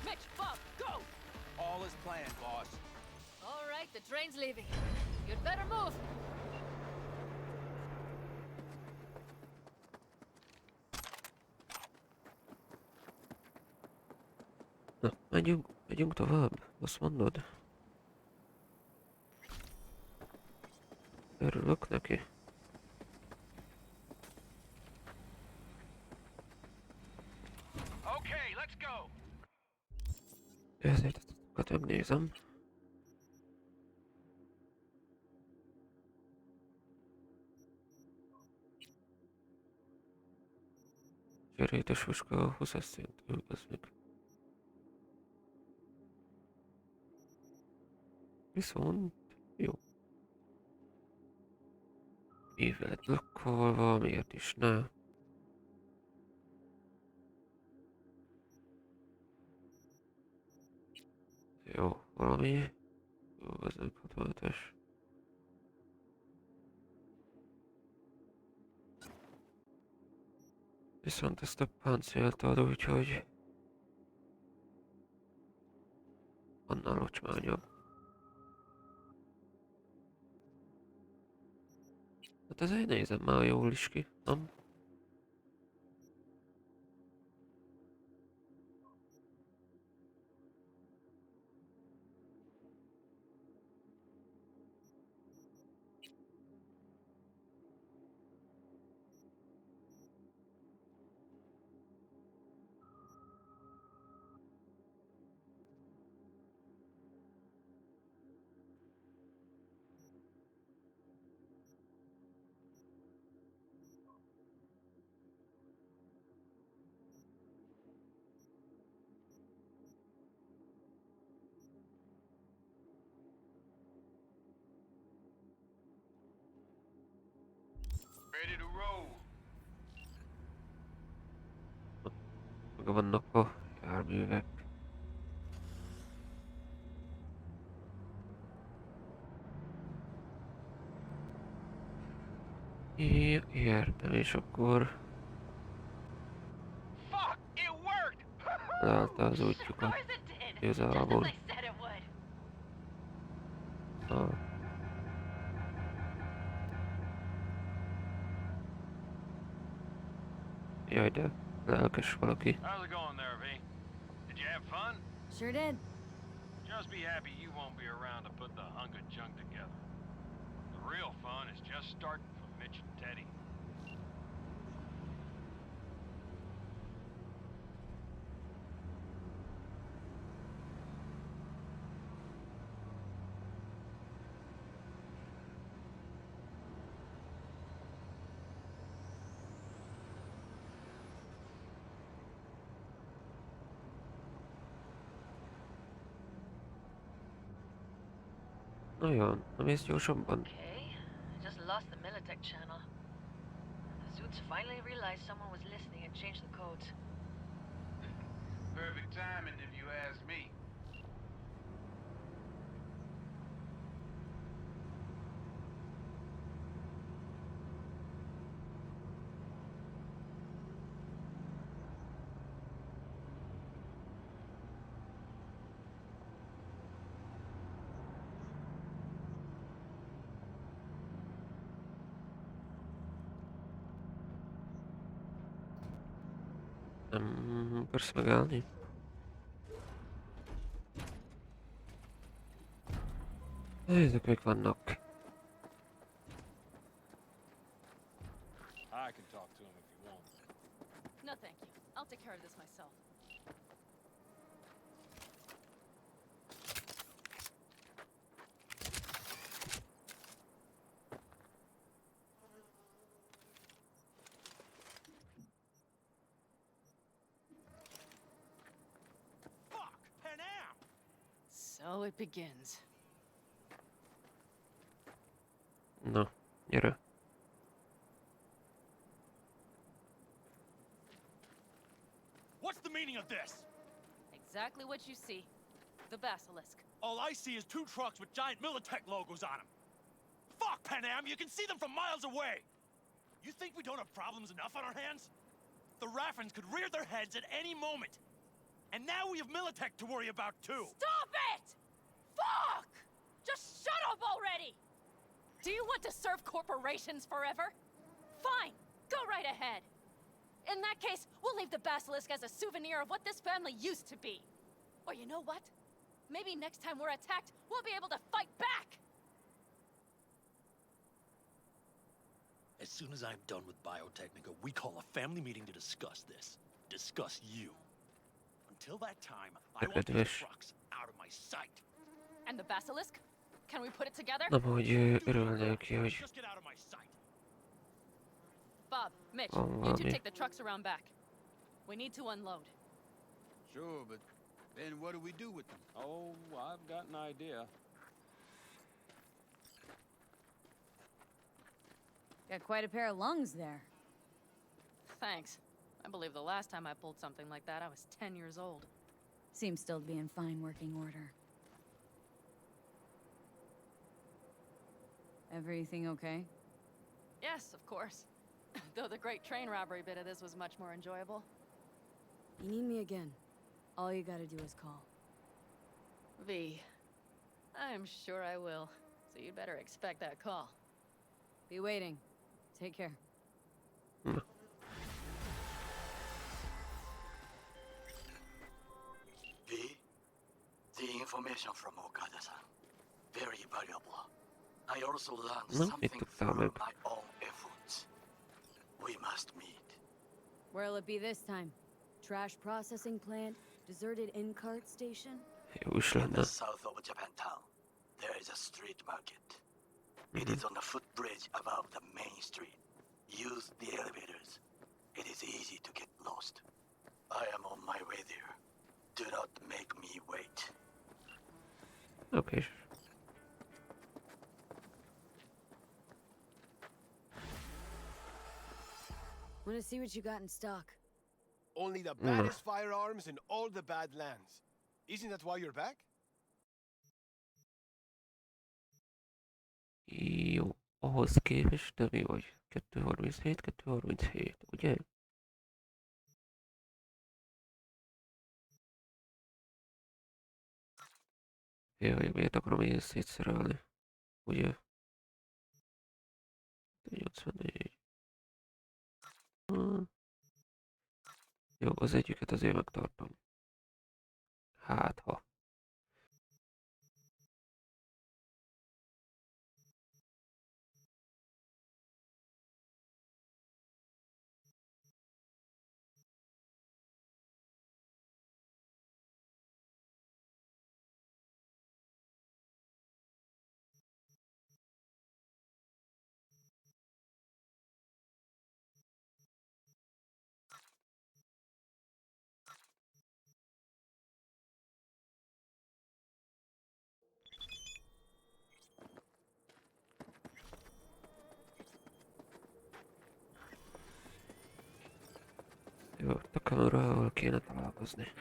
Mitch, Bob, go! All is planned, boss. All right, the train's leaving. You'd better move. Na, megyünk tovább, azt mondod? Örülök neki. Okay, let's go! Ezért megnézem. Cserétes fuska 20 szint, üldözzük. Viszont jó. Évvel lett blokkolva, miért is ne? Jó, valami. Jó, ez nem 65-es. Viszont ezt a páncélt ad, úgyhogy annál locsmányabb. Hát azért nézem már jól is ki, nem? Ready to roll. Meg vannak a járművek. Értem, és akkor leállta az útjukat igazából. Jaj, de lelkes valaki. How's it going there, V? Did you have fun? Sure did. Just be happy you won't be around to put the hunk of junk together. The real fun is just starting for Mitch and Teddy. Nagyon, nem ész gyorsabban. Okay, I just lost the Militech channel. The suits finally realized someone was listening and changed the codes. Perfect timing if you ask me. Nem akarsz megállni? Ezek ők vannak. I can talk to him if you want. No, thank you. I'll take care of this myself. So it begins. Na, gyere. What's the meaning of this? Exactly what you see. The basilisk. All I see is two trucks with giant Militech logos on them. Fuck, Panam, you can see them from miles away. You think we don't have problems enough on our hands? The Raffens could rear their heads at any moment. And now we have Militech to worry about too. Stop it! Fuck! Just shut up already! Do you want to serve corporations forever? Fine, go right ahead. In that case, we'll leave the basilisk as a souvenir of what this family used to be. Or you know what? Maybe next time we're attacked, we'll be able to fight back! As soon as I'm done with Biotechnica, we call a family meeting to discuss this. Discuss you. Until that time, I want the trucks out of my sight. And the basilisk? Can we put it together? Nem, hogy örülnék ki, hogy Just get out of my sight. Bob, Mitch, Oh, you two mommy. take the trucks around back. We need to unload. Sure, but then what do we do with them? Oh, I've got an idea. Got quite a pair of lungs there. Thanks. I believe the last time I pulled something like that, I was 10 years old. Seems still to be in fine working order. Everything okay? Yes, of course. Though the great train robbery bit of this was much more enjoyable. You need me again. All you gotta do is call. V. I'm sure I will. So you'd better expect that call. Be waiting. Take care. V, the information from Okada-san, very valuable. I also learned something from my own efforts. We must meet. Where'll it be this time? Trash processing plant? Deserted in-cart station? In the south of Japantown, there is a street market. It is on the footbridge above the main street. Use the elevators. It is easy to get lost. I am on my way there. Do not make me wait. Okay. Wanna see what you got in stock? Only the baddest firearms in all the Badlands. Isn't that why you're back? Jó, ahhoz képest te mi vagy? 237, 237, ugye? Jaj, miért akarom én szétszerelni? Ugye? 84. Jó, az egyiket azért megtartom. Hát ha. Jó, a kamerával kéne találkozni.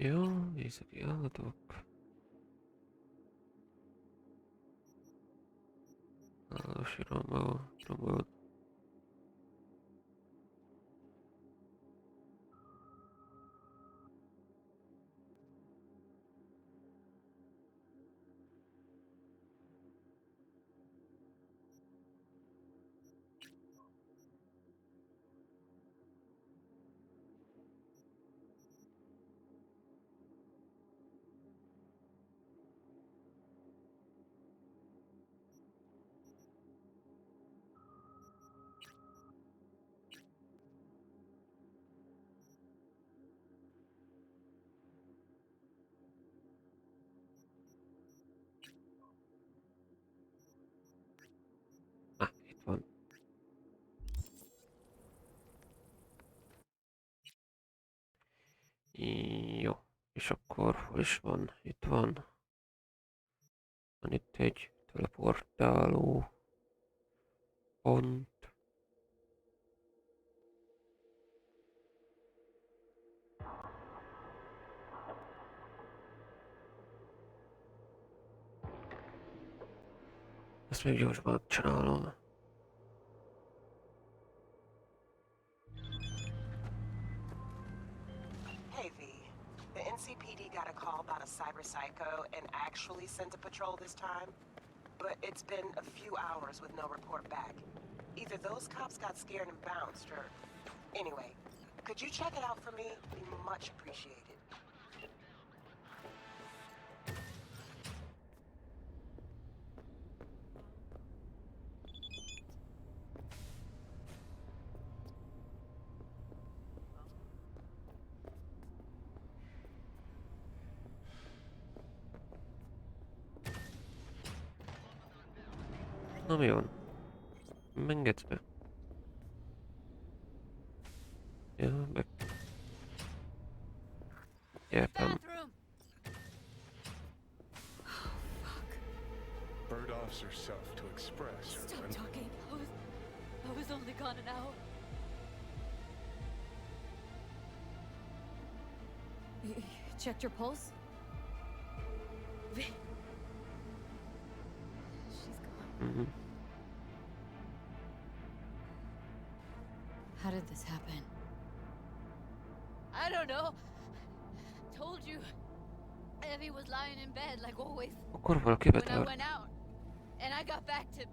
Jó, északi állatok. Állosi rombolt. Jó. És akkor hol is van? Itt van. Van itt egy teleportáló pont. Ezt még gyorsban megcsinálom. Hey V, the NCPD got a call about a cyber psycho and actually sent a patrol this time. But it's been a few hours with no report back. Either those cops got scared and bounced, or... Anyway, could you check it out for me? Be much appreciated. Na mi van? Engedsz be? Ja, meg... Értem. Bird offs herself to express her... Stop talking. I was only gone an hour. You checked your pulse? She's gone. Mhm. How did this happen? I don't know. Told you. Evie was lying in bed like always. Akkor valaki When I betört. went out, and I got back to.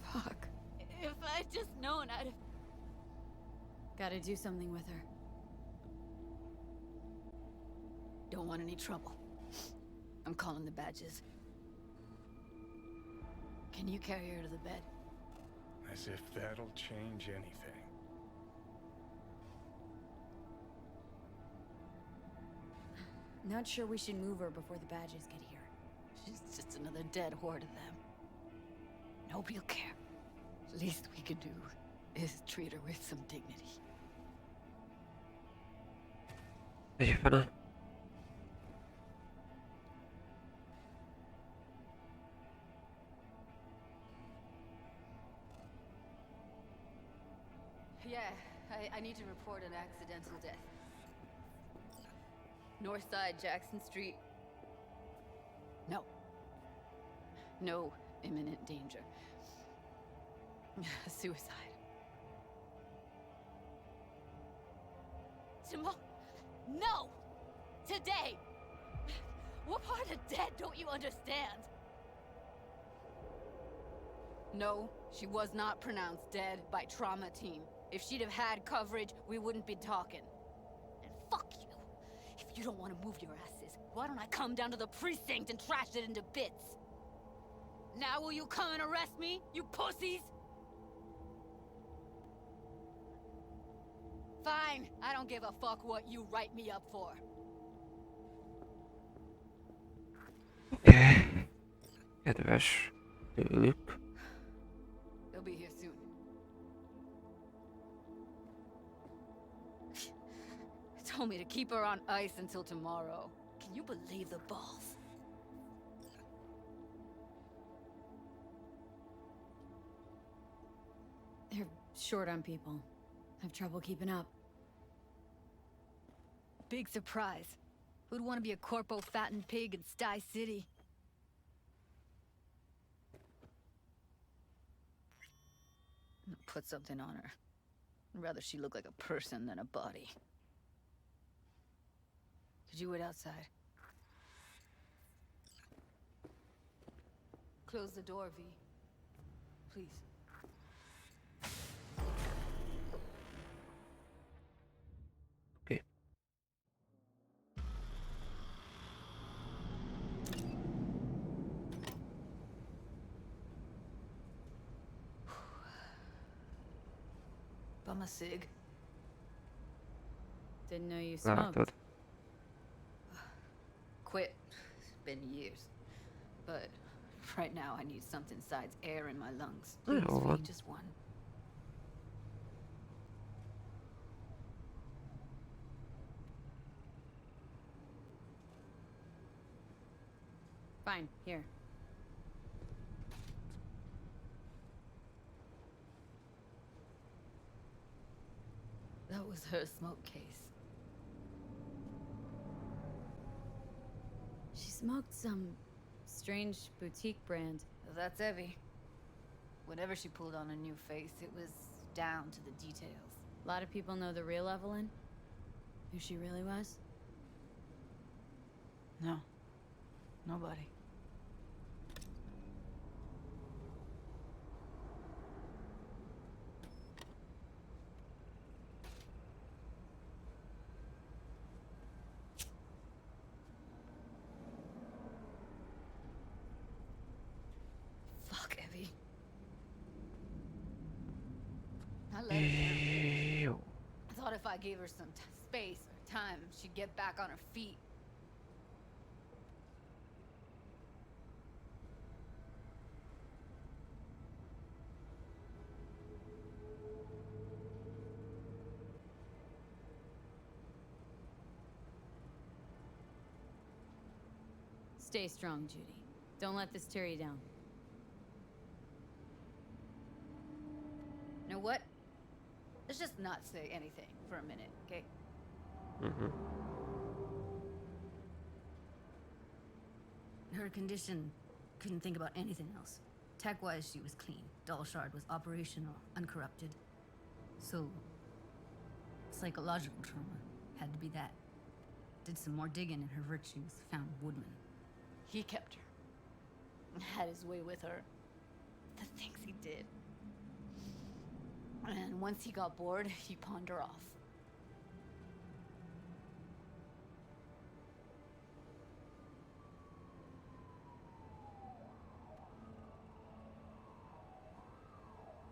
Fuck. If I'd just known, I'd. Gotta do something with her. Don't want any trouble. I'm calling the badges. Can you carry her to the bed? As if that'll change anything. Not sure we should move her before the badges get here. She's just another dead horde of them. Nobody'll care. Least we can do is treat her with some dignity. Egy fene. Yeah, I need to report an accidental death. North side, Jackson Street. No. No imminent danger. Suicide. Tomorrow? No! Today! What part of dead don't you understand? No, she was not pronounced dead by trauma team. If she'd have had coverage, we wouldn't be talking. And fuck you. If you don't want to move your asses, why don't I come down to the precinct and trash it into bits? Now will you come and arrest me, you pussies? Fine, I don't give a fuck what you write me up for. Oké. Kedves tőlük. They'll be here soon. Told me to keep her on ice until tomorrow. Can you believe the balls? They're short on people. Have trouble keeping up. Big surprise. Who'd want to be a corpo fattened pig in Sty City? Put something on her. I'd rather she look like a person than a body. Could you wait outside? Close the door, V. Please. Oké. Bum a cig. Didn't know you smoked. Látod. Quit. It's been years. But right now I need something besides air in my lungs. Please, Jó van. V, just one. Fine, here. That was her smoke case. She smoked some strange boutique brand. That's Evie. Whenever she pulled on a new face, it was down to the details. A lot of people know the real Evelyn? Who she really was? No. Nobody. Fuck, Evie. I let her down. I thought if I gave her some space or time, she'd get back on her feet. Stay strong, Judy. Don't let this tear you down. You know what? Let's just not say anything for a minute, okay? Her condition, couldn't think about anything else. Tech-wise, she was clean. Doll Shard was operational, uncorrupted. So, psychological trauma had to be that. Did some more digging in her virtues, found Woodman. He kept her. Had his way with her. The things he did. And once he got bored, he pawned her off.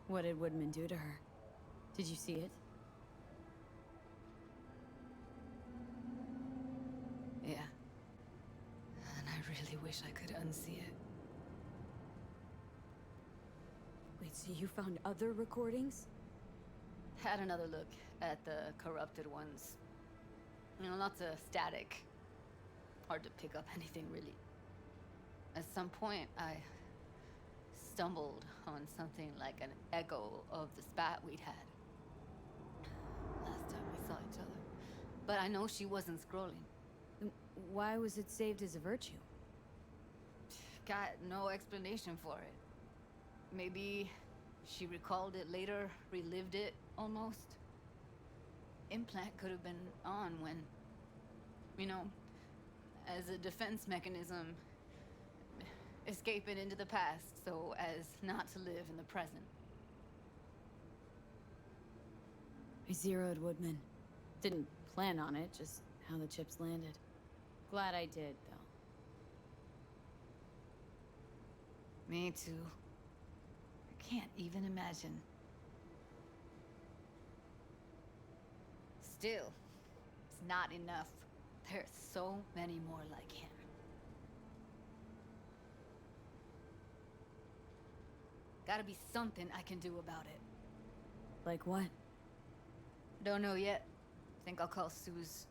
What did Woodman do to her? Did you see it? Yeah. And I really wish I could unsee it. Wait, so you found other recordings? Had another look at the corrupted ones. You know, lots of static. Hard to pick up anything, really. At some point, I stumbled on something like an echo of the spat we'd had. Last time we saw each other. But I know she wasn't scrolling. Why was it saved as a virtue? Got no explanation for it. Maybe she recalled it later, relived it, almost. Implant could have been on when, you know, as a defense mechanism, escaping into the past so as not to live in the present. I zeroed Woodman. Didn't plan on it, just how the chips landed. Glad I did, though. Me too. I can't even imagine. Still, it's not enough. There's so many more like him. Gotta be something I can do about it. Like what? Don't know yet. Think I'll call Suze.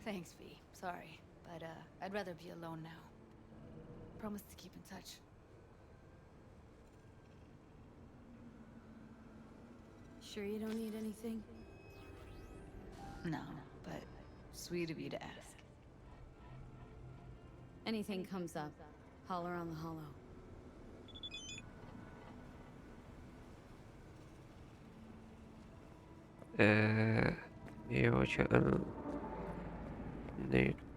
Thanks, V. Sorry, but I'd rather be alone now. Promise to keep in touch. Sure you don't need anything? No, but sweet of you to ask. Anything comes up, holler on the hollow. Jó, hogyha elnéd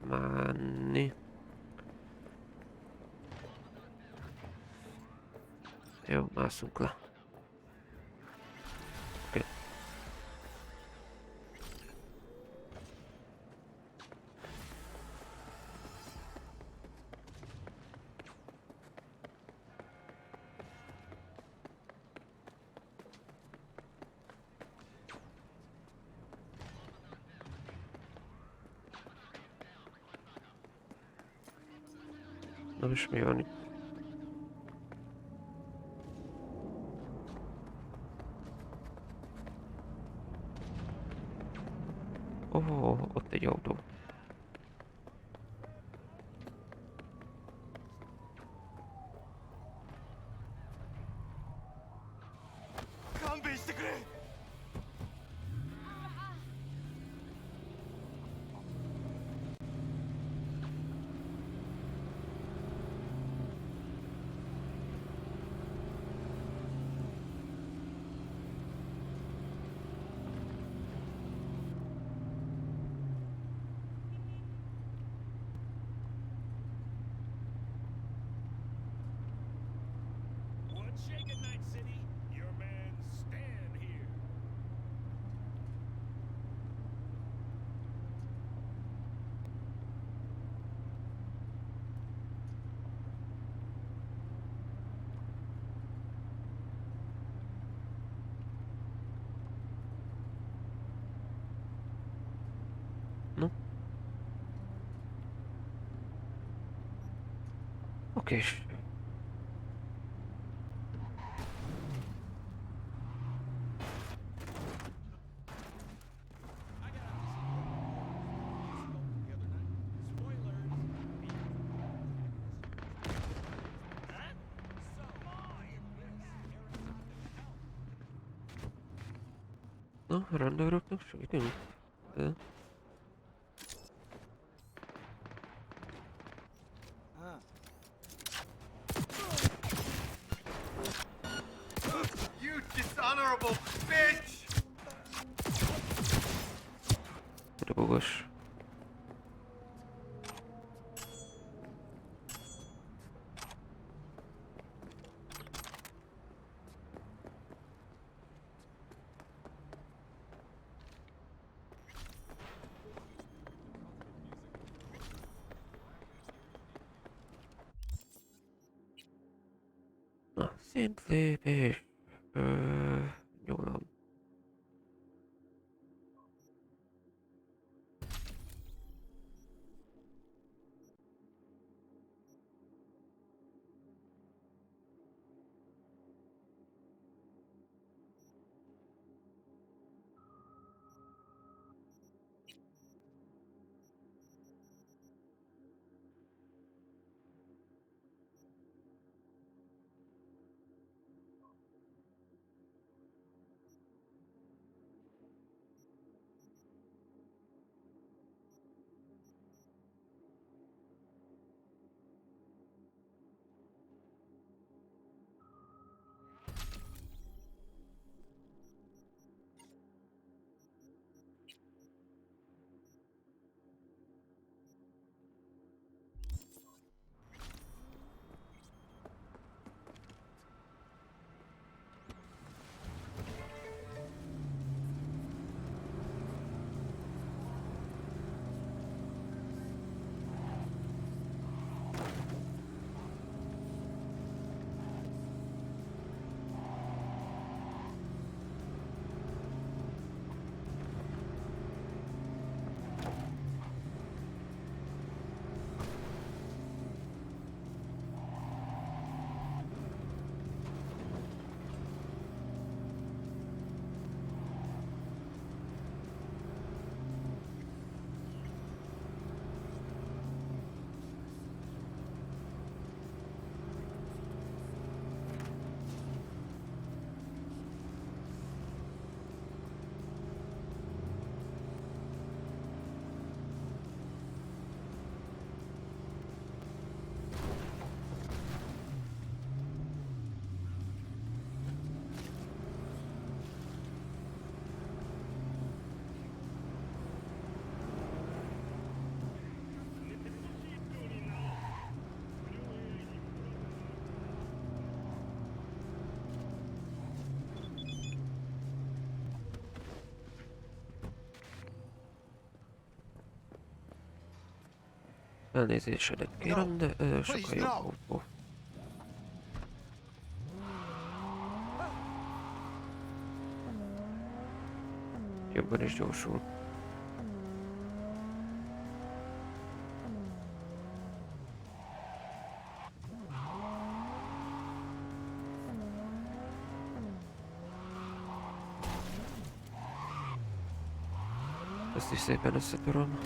menni. Jó, mászunk le. Oké. Na és mi van itt? Ó, ott egy autó. Okés. Na, a rendőröknek segítünk? De... You dishonorable bitch! Dobogos. Na, szintlépés. Nyugalom. Elnézésedet kérem, de sokkal jobb autó. Jobban is gyorsul. Ezt is szépen összetöröm.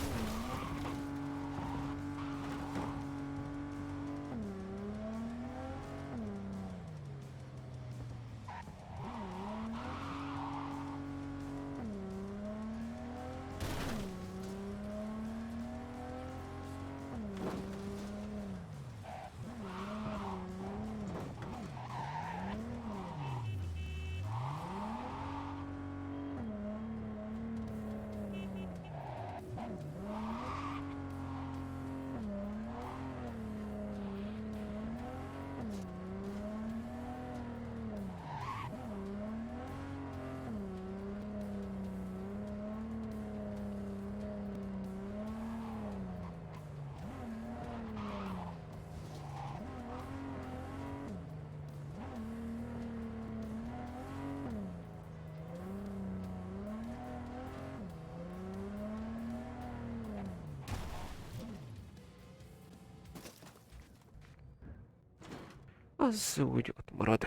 az úgy ott marad.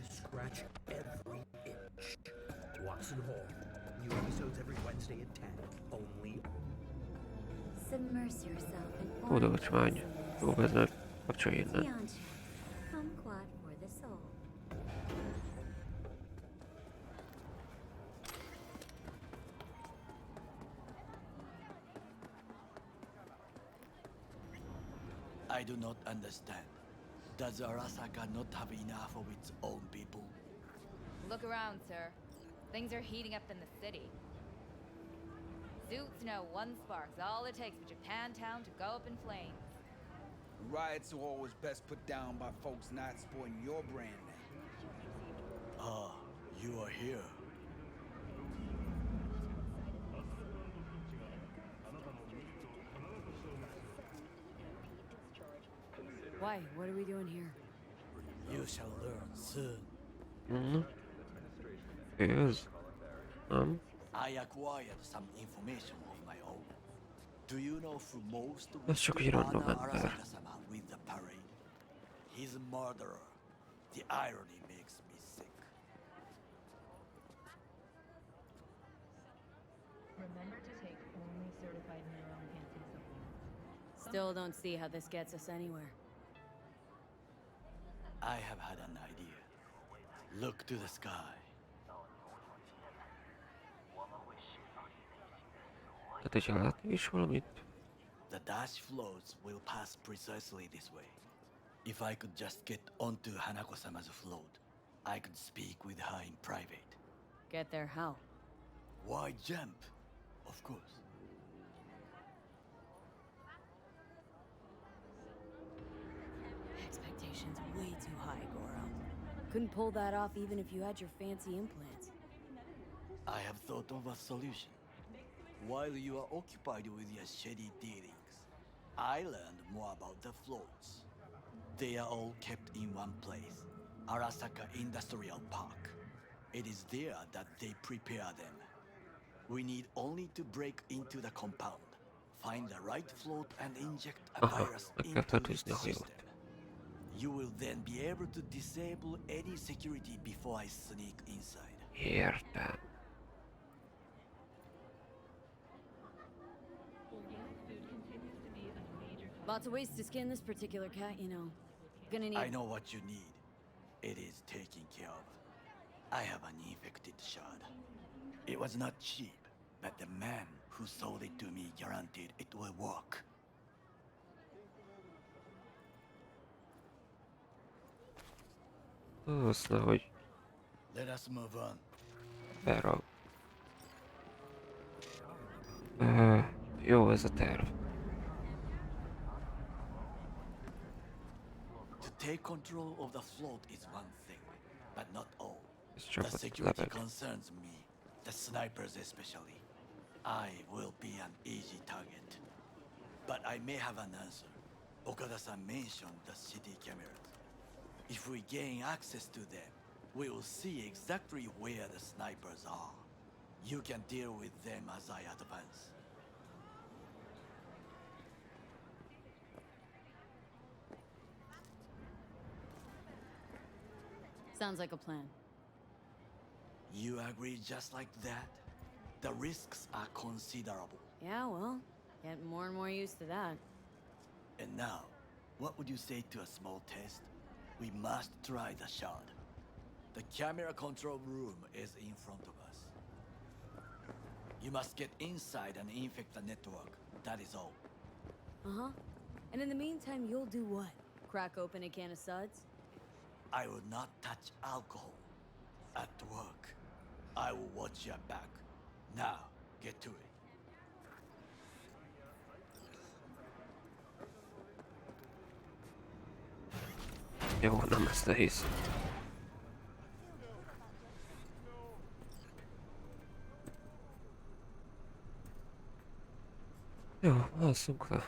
Scratch every itch. Watson Hall. New episodes every Wednesday at 10. Only. Submerge yourself in Oldalvány. Jó, vezet. Kapcsolj innen. beyond kumquat for the soul. I do not understand. Does Arasaka not have enough of its own people? Look around, sir. Things are heating up in the city. Suits know one spark's all it takes for Japantown to go up in flames. Riots are always best put down by folks not supporting your brand name. Ah, you are here. Why? What are we doing here? You shall learn soon. Yes. I acquired some information of my own. Do you know who most Ez csak egy random ember. Arasaka-sama with the parade? He's a murderer. The irony makes me sick. Remember to take only certified neuroenhancing supplements. Still don't see how this gets us anywhere. I have had an idea. Look to the sky. Tehát, hogyha látni is valamit. The dash floats will pass precisely this way. If I could just get onto Hanako-sama's float, I could speak with her in private. Get there how? Why jump? Of course. Expectations way too high, Goro. Couldn't pull that off even if you had your fancy implants. I have thought of a solution. While you are occupied with your shady dealings, I learned more about the floats. They are all kept in one place, Arasaka Industrial Park. It is there that they prepare them. We need only to break into the compound, find the right float and inject a virus into its system. You will then be able to disable any security before I sneak inside. Értem. Lots of ways to skin this particular cat, you know. Gonna need... I know what you need. It is taken care of. I have an infected shard. It was not cheap, but the man who sold it to me guaranteed it will work. Aztán, hogy Let us move on. felrag. Jó, ez a terv. To take control of the float is one thing, but not all. It's The just a security level. concerns me, the snipers especially. I will be an easy target. But I may have an answer. Okada-san mentioned the city cameras. If we gain access to them, we will see exactly where the snipers are. You can deal with them as I advance. Sounds like a plan. You agree just like that? The risks are considerable. Yeah, well, getting more and more used to that. And now, what would you say to a small test? We must try the shard. The camera control room is in front of us. You must get inside and infect the network. That is all. Uh-huh. And in the meantime, you'll do what? Crack open a can of suds? I will not touch alcohol. At work, I will watch your back. Now, get to it. Jó, nem lesz nehéz. Jó, alszunk le.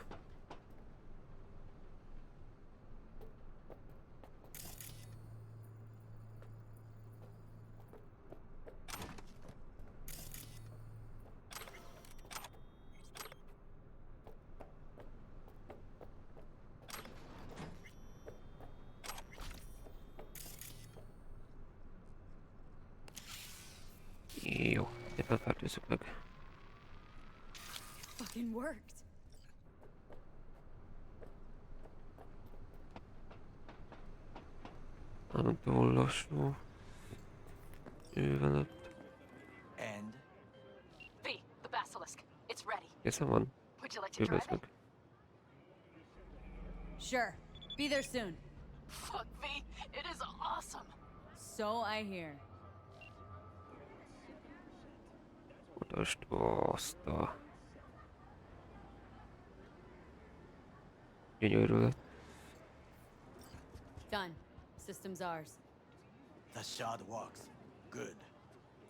Éppen fertőzzük meg. Fucking worked. Nem túl lassú. Ő van ott. And? V, the basilisk. It's ready. Készen van? Would you like to drive Üdvözlök. it? Sure. Be there soon. Fuck, V. It is awesome. So I hear. Mutasd azt a... Gyönyörű lett. Done. System's ours. The shot works. Good.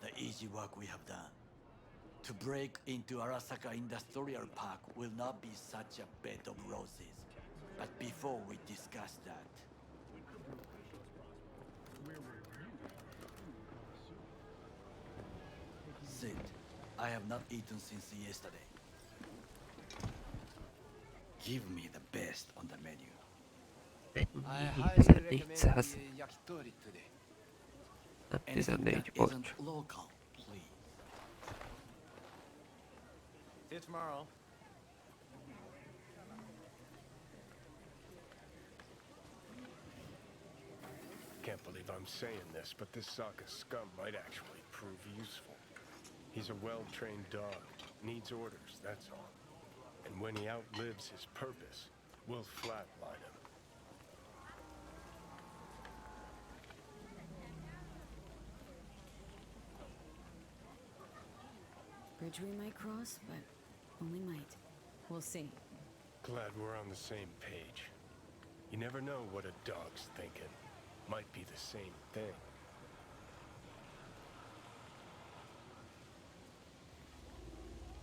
The easy work we have done. To break into Arasaka Industrial Park will not be such a bed of roses. But before we discuss that... Sid, I have not eaten since yesterday. Give me the best on the menu. I highly recommend the yakitori today. Anything that isn't local, please. See you tomorrow. Can't believe I'm saying this, but this Sokka scum might actually prove useful. He's a well-trained dog. Needs orders, that's all. And when he outlives his purpose, we'll flatline him. Bridge we might cross, but only might. We'll see. Glad we're on the same page. You never know what a dog's thinking. Might be the same thing.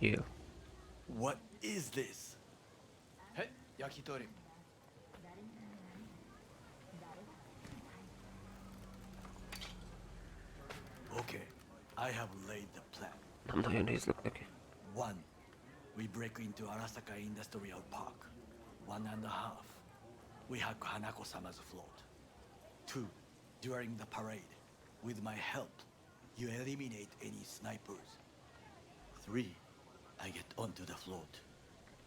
Yeah. What is this? Hey, yakitori. Okay, I have laid the plan. Nem nagyon nézlek neki. 1. We break into Arasaka Industrial Park. 1.5. We hack Hanako-sama's float. 2. During the parade, with my help, you eliminate any snipers. 3. I get onto the float.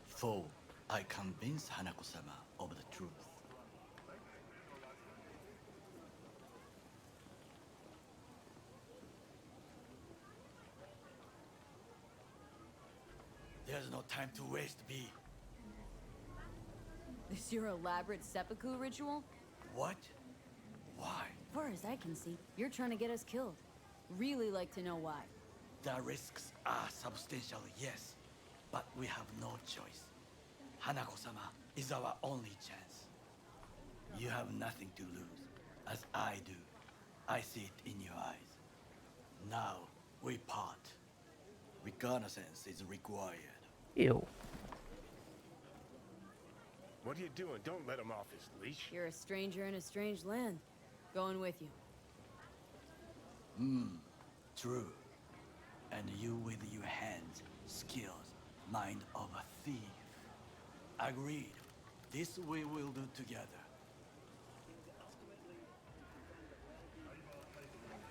4. I convince Hanako-sama of the truth. There's no time to waste, B. This your elaborate seppuku ritual? What? Why? Far as I can see, you're trying to get us killed. Really like to know why. The risks are substantial, yes, but we have no choice. Hanako-sama is our only chance. You have nothing to lose, as I do. I see it in your eyes. Now, we part. Reconnaissance is required. Ew. What are you doing? Don't let him off his leash. You're a stranger in a strange land. Going with you. True. And you with your hands, skills, mind of a thief. Agreed. This we will do together.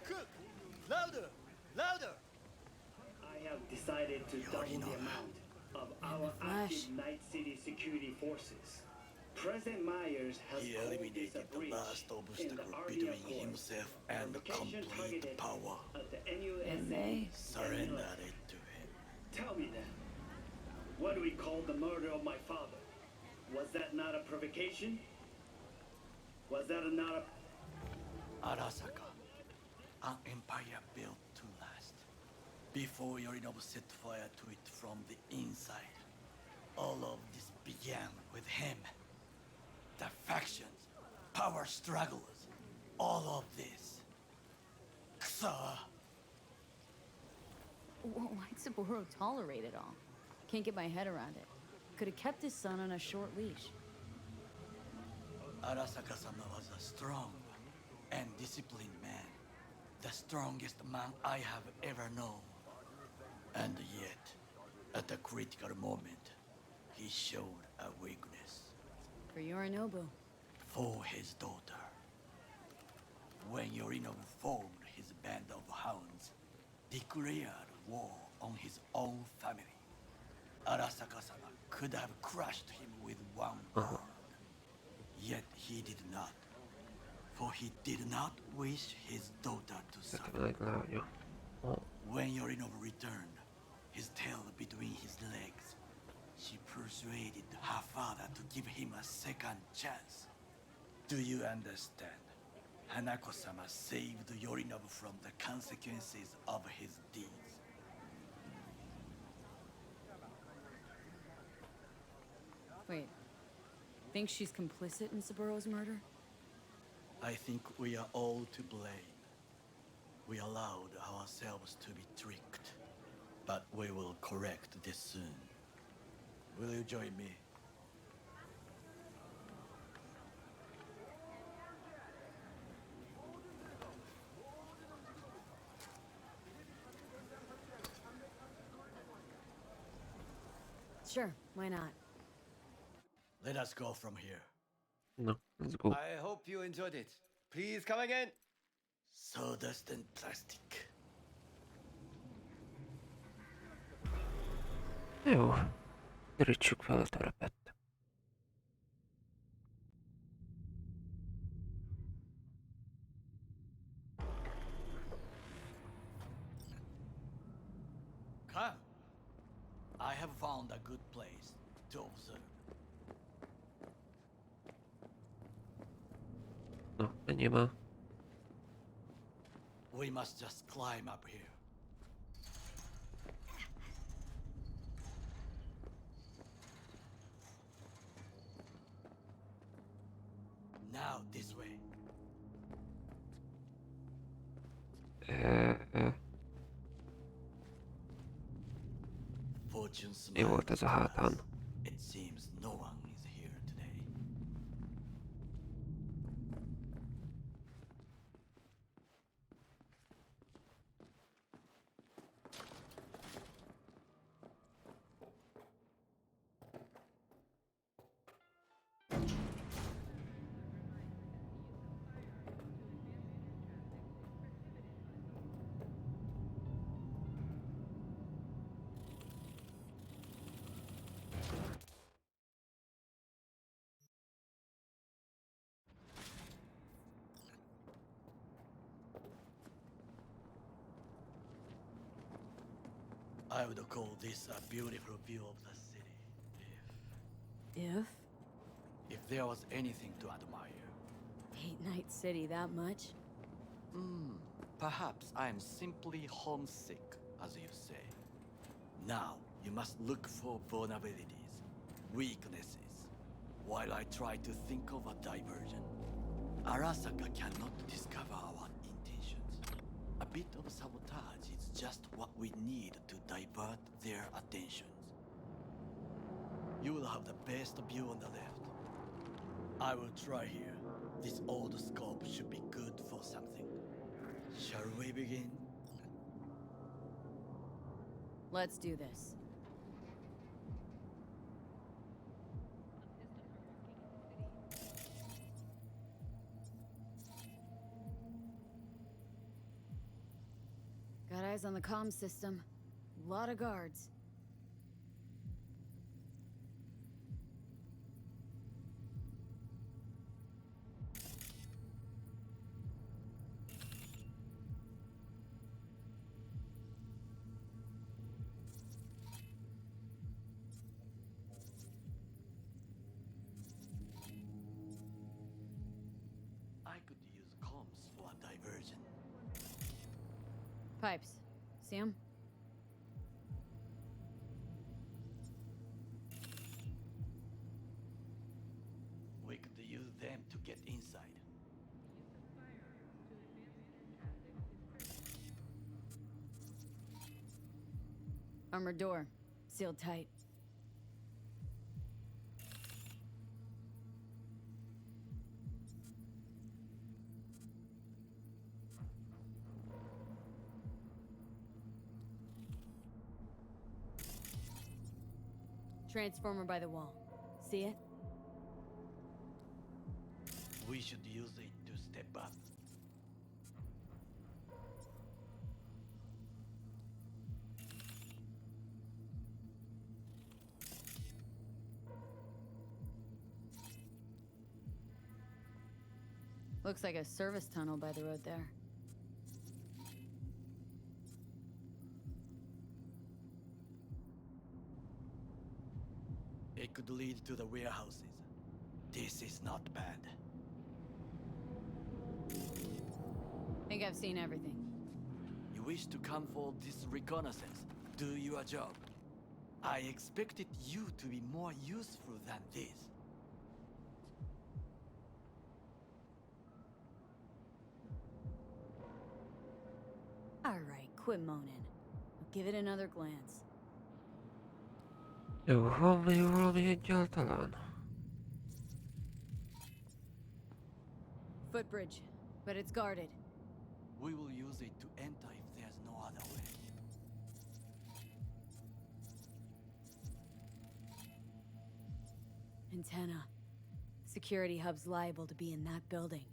Cook! Louder! Louder! I have decided to double the amount of our active Night City security forces. President Myers has He called this eliminated a the breach last in obstacle the between RDF Corps. himself and the Provocation complete targeted power. at the NUSA And they Surrendered it to him. Tell me then, what do we call the murder of my father? Was that not a provocation? Was that not a... Arasaka, an empire built to last. Before Yorinobu set fire to it from the inside, all of this began with him. The factions, power struggles, all of this. Kusa! Why'd Saburo tolerate it all? Can't get my head around it. Could have kept his son on a short leash. Arasaka-sama was a strong and disciplined man. The strongest man I have ever known. And yet, at a critical moment, he showed a weakness. For Yorinobu. For his daughter. When Yorinobu formed his band of hounds, declared war on his own family. Arasaka-sama could have crushed him with one word. Yet he did not. For he did not wish his daughter to suffer. When Yorinobu returned, his tail between his legs, she persuaded her father to give him a second chance. Do you understand? Hanako-sama saved Yorinobu from the consequences of his deeds. Wait. Think she's complicit in Saburo's murder? I think we are all to blame. We allowed ourselves to be tricked. But we will correct this soon. Will you join me? Sure, why not? Let us go from here. No, let's go. I hope you enjoyed it. Please come again. Sawdust and plastic. Jó. Derítsük fel a terepet. Come. I have found a good place to observe. Na, menjél már. We must just climb up here. Now this way. Fortune Mi volt ez a hátán? It seems no one is here today. I would call this a beautiful view of the city. If? If there was anything to admire. Hate Night City that much? Perhaps I am simply homesick, as you say. Now, you must look for vulnerabilities, weaknesses, while I try to think of a diversion. Arasaka cannot discover our intentions. A bit of sabotage is just what we need to divert their attentions. You will have the best view on the left. I will try here. This old scope should be good for something. Shall we begin? Let's do this. Got eyes on the comm system. Lot of guards. I could use comms for a diversion. Pipes. See 'em? We could use them to get inside. Armored door. Sealed tight. Transformer by the wall. See it? We should use it to step up. Looks like a service tunnel by the road there. It could lead to the warehouses. This is not bad. Think I've seen everything. You wish to come for this reconnaissance? Do your job. I expected you to be more useful than this. Alright, quit moaning. I'll give it another glance. Jó, van még valami egyáltalán? Footbridge, but it's guarded. We will use it to enter if there's no other way. Antenna. Security hub's liable to be in that building.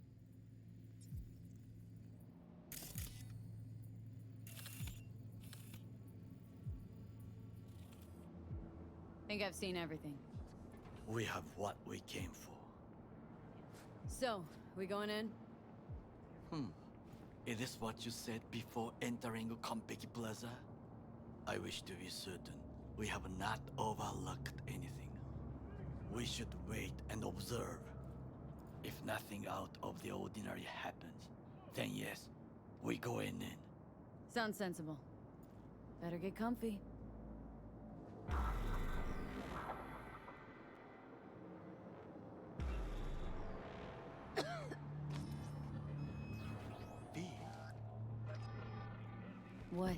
Think I've seen everything. We have what we came for. So, we going in? Is this what you said before entering Konpeki Plaza? I wish to be certain we have not overlooked anything. We should wait and observe. If nothing out of the ordinary happens, then yes, we go in. Sounds sensible. Better get comfy. What?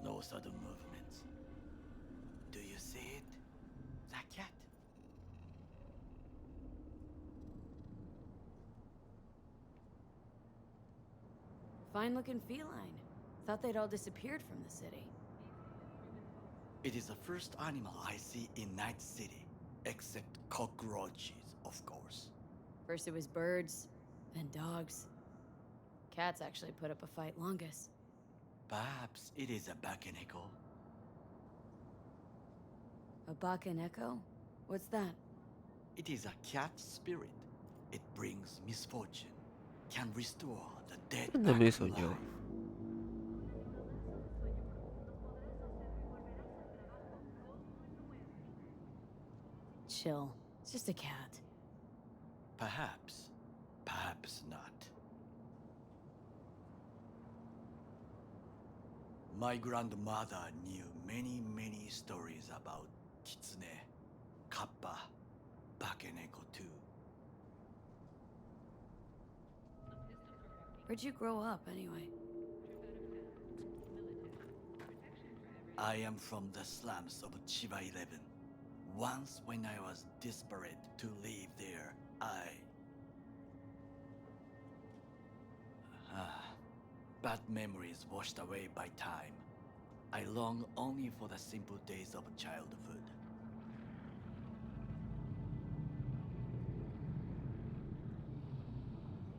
No sudden movements. Do you see it? That cat? Fine-looking feline. Thought they'd all disappeared from the city. It is the first animal I see in Night City, except cockroaches, of course. First it was birds, then dogs. Cats actually put up a fight longest. Perhaps it is a Bakeneko. A Bakeneko? What's that? It is a cat spirit. It brings misfortune, can restore the dead Nem back is to mondja. life. Chill. It's just a cat. Perhaps, perhaps not. My grandmother knew many stories about Kitsune, Kappa, Bakeneko too. Where'd you grow up, anyway? I am from the slums of Chiba 11. Once when I was desperate to live there, bad memories washed away by time. I long only for the simple days of childhood.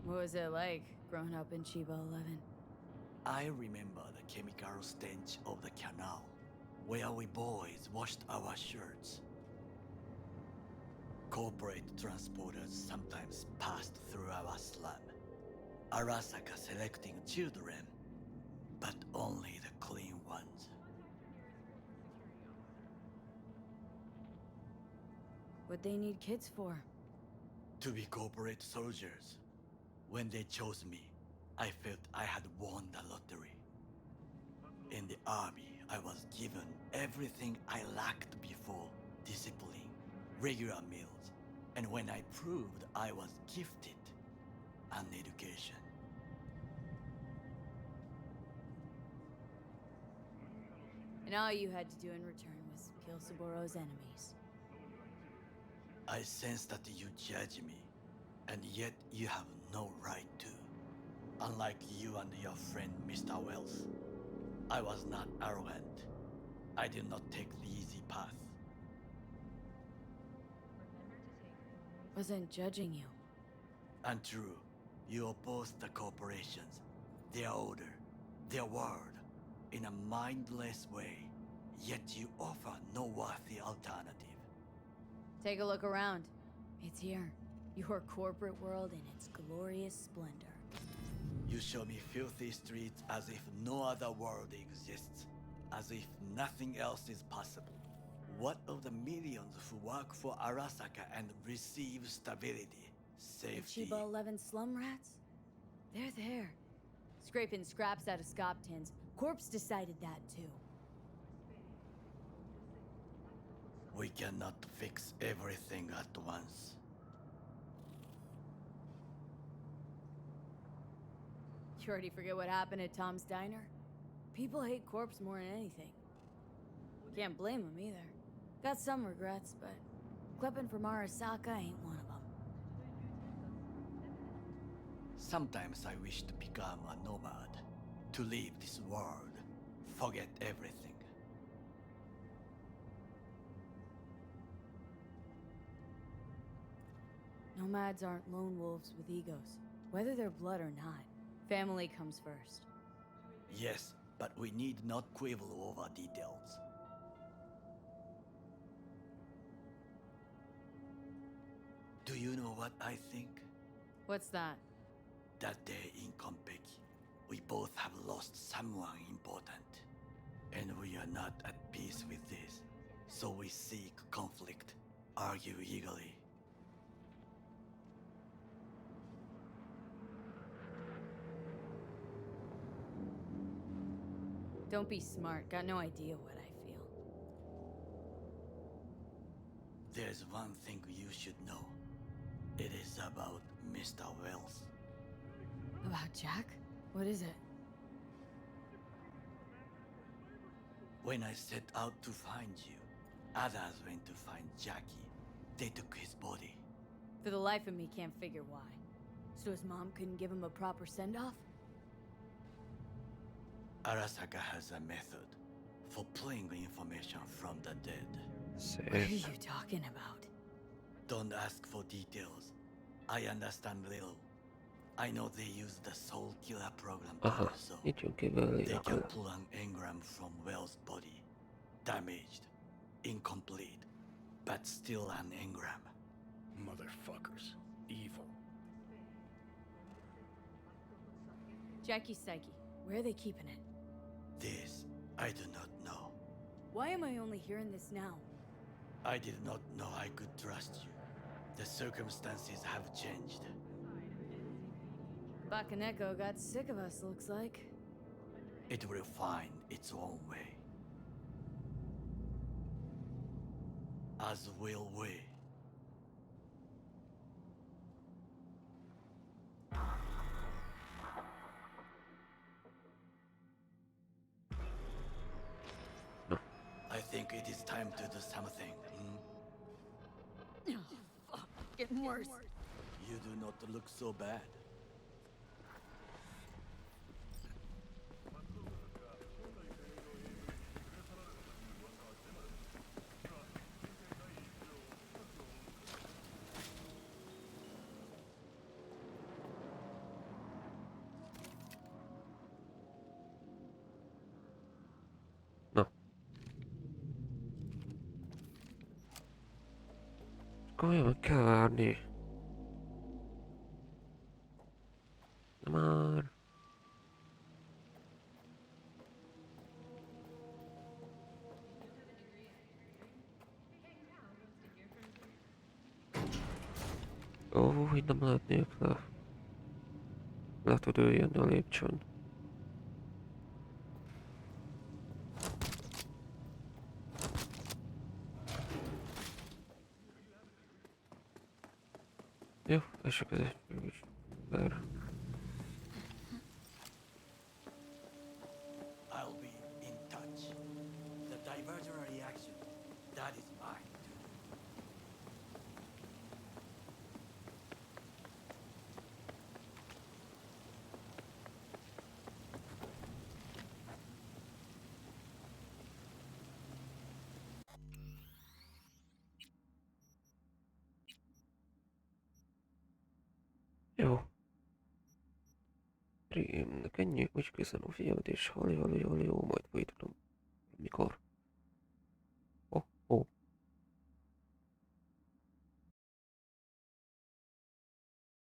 What was it like, growing up in Chiba 11? I remember the chemical stench of the canal, where we boys washed our shirts. Corporate transporters sometimes passed through our slum. Arasaka selecting children, but only the clean ones. What they need kids for? To be corporate soldiers. When they chose me, I felt I had won the lottery. In the army, I was given everything I lacked before: discipline, regular meals, and when I proved I was gifted, an education. And all you had to do in return was kill Saboro's enemies. I sense that you judge me, and yet you have no right to. Unlike you and your friend Mr. Wells, I was not arrogant. I did not take the easy path. Wasn't judging you. Untrue. You oppose the corporations, their order, their word, in a mindless way, yet you offer no worthy alternative. Take a look around. It's here. Your corporate world in its glorious splendor. You show me filthy streets as if no other world exists, as if nothing else is possible. What of the millions who work for Arasaka and receive stability, safety? The Chiba 11 slum rats? They're there. Scraping scraps out of scop tins. Corpse decided that too. We cannot fix everything at once. You already forget what happened at Tom's Diner? People hate Corpse more than anything. Can't blame them either. Got some regrets, but clipping from Arasaka ain't one of them. Sometimes I wish to become a nomad, to leave this world, forget everything. Nomads aren't lone wolves with egos. Whether they're blood or not, family comes first. Yes, but we need not quibble over details. Do you know what I think? What's that? That day in Konpeki, we both have lost someone important. And we are not at peace with this. So we seek conflict, argue eagerly. Don't be smart. Got no idea what I feel. There's one thing you should know. It is about Mr. Wells. About Jack? What is it? When I set out to find you, others went to find Jackie. They took his body. For the life of me, can't figure why. So his mom couldn't give him a proper send-off? Arasaka has a method for pulling information from the dead. What are you talking about? Don't ask for details. I understand little. I know they use the Soul Killer program to do so. They can pull an engram from Wells' body. Damaged, incomplete, but still an engram. Motherfuckers. Evil. Jackie's psyche. Where are they keeping it? This, I do not know. Why am I only hearing this now? I did not know I could trust you. The circumstances have changed. Bakaneko got sick of us, looks like. It will find its own way. As will we. I think it is time to do something. Oh, fuck. Getting worse. You do not look so bad. Komolyan kell várni. Na már. Ó, így nem lehetnék le. Le tud ő jönni a lépcsőn. Jó, esek az eső is. Bár... I'll be in touch. The divergent reaction, that is mine. Jó. Rémnek ennyi, úgy köszönöm a figyelmet, és halli, majd folytatom. Mikor?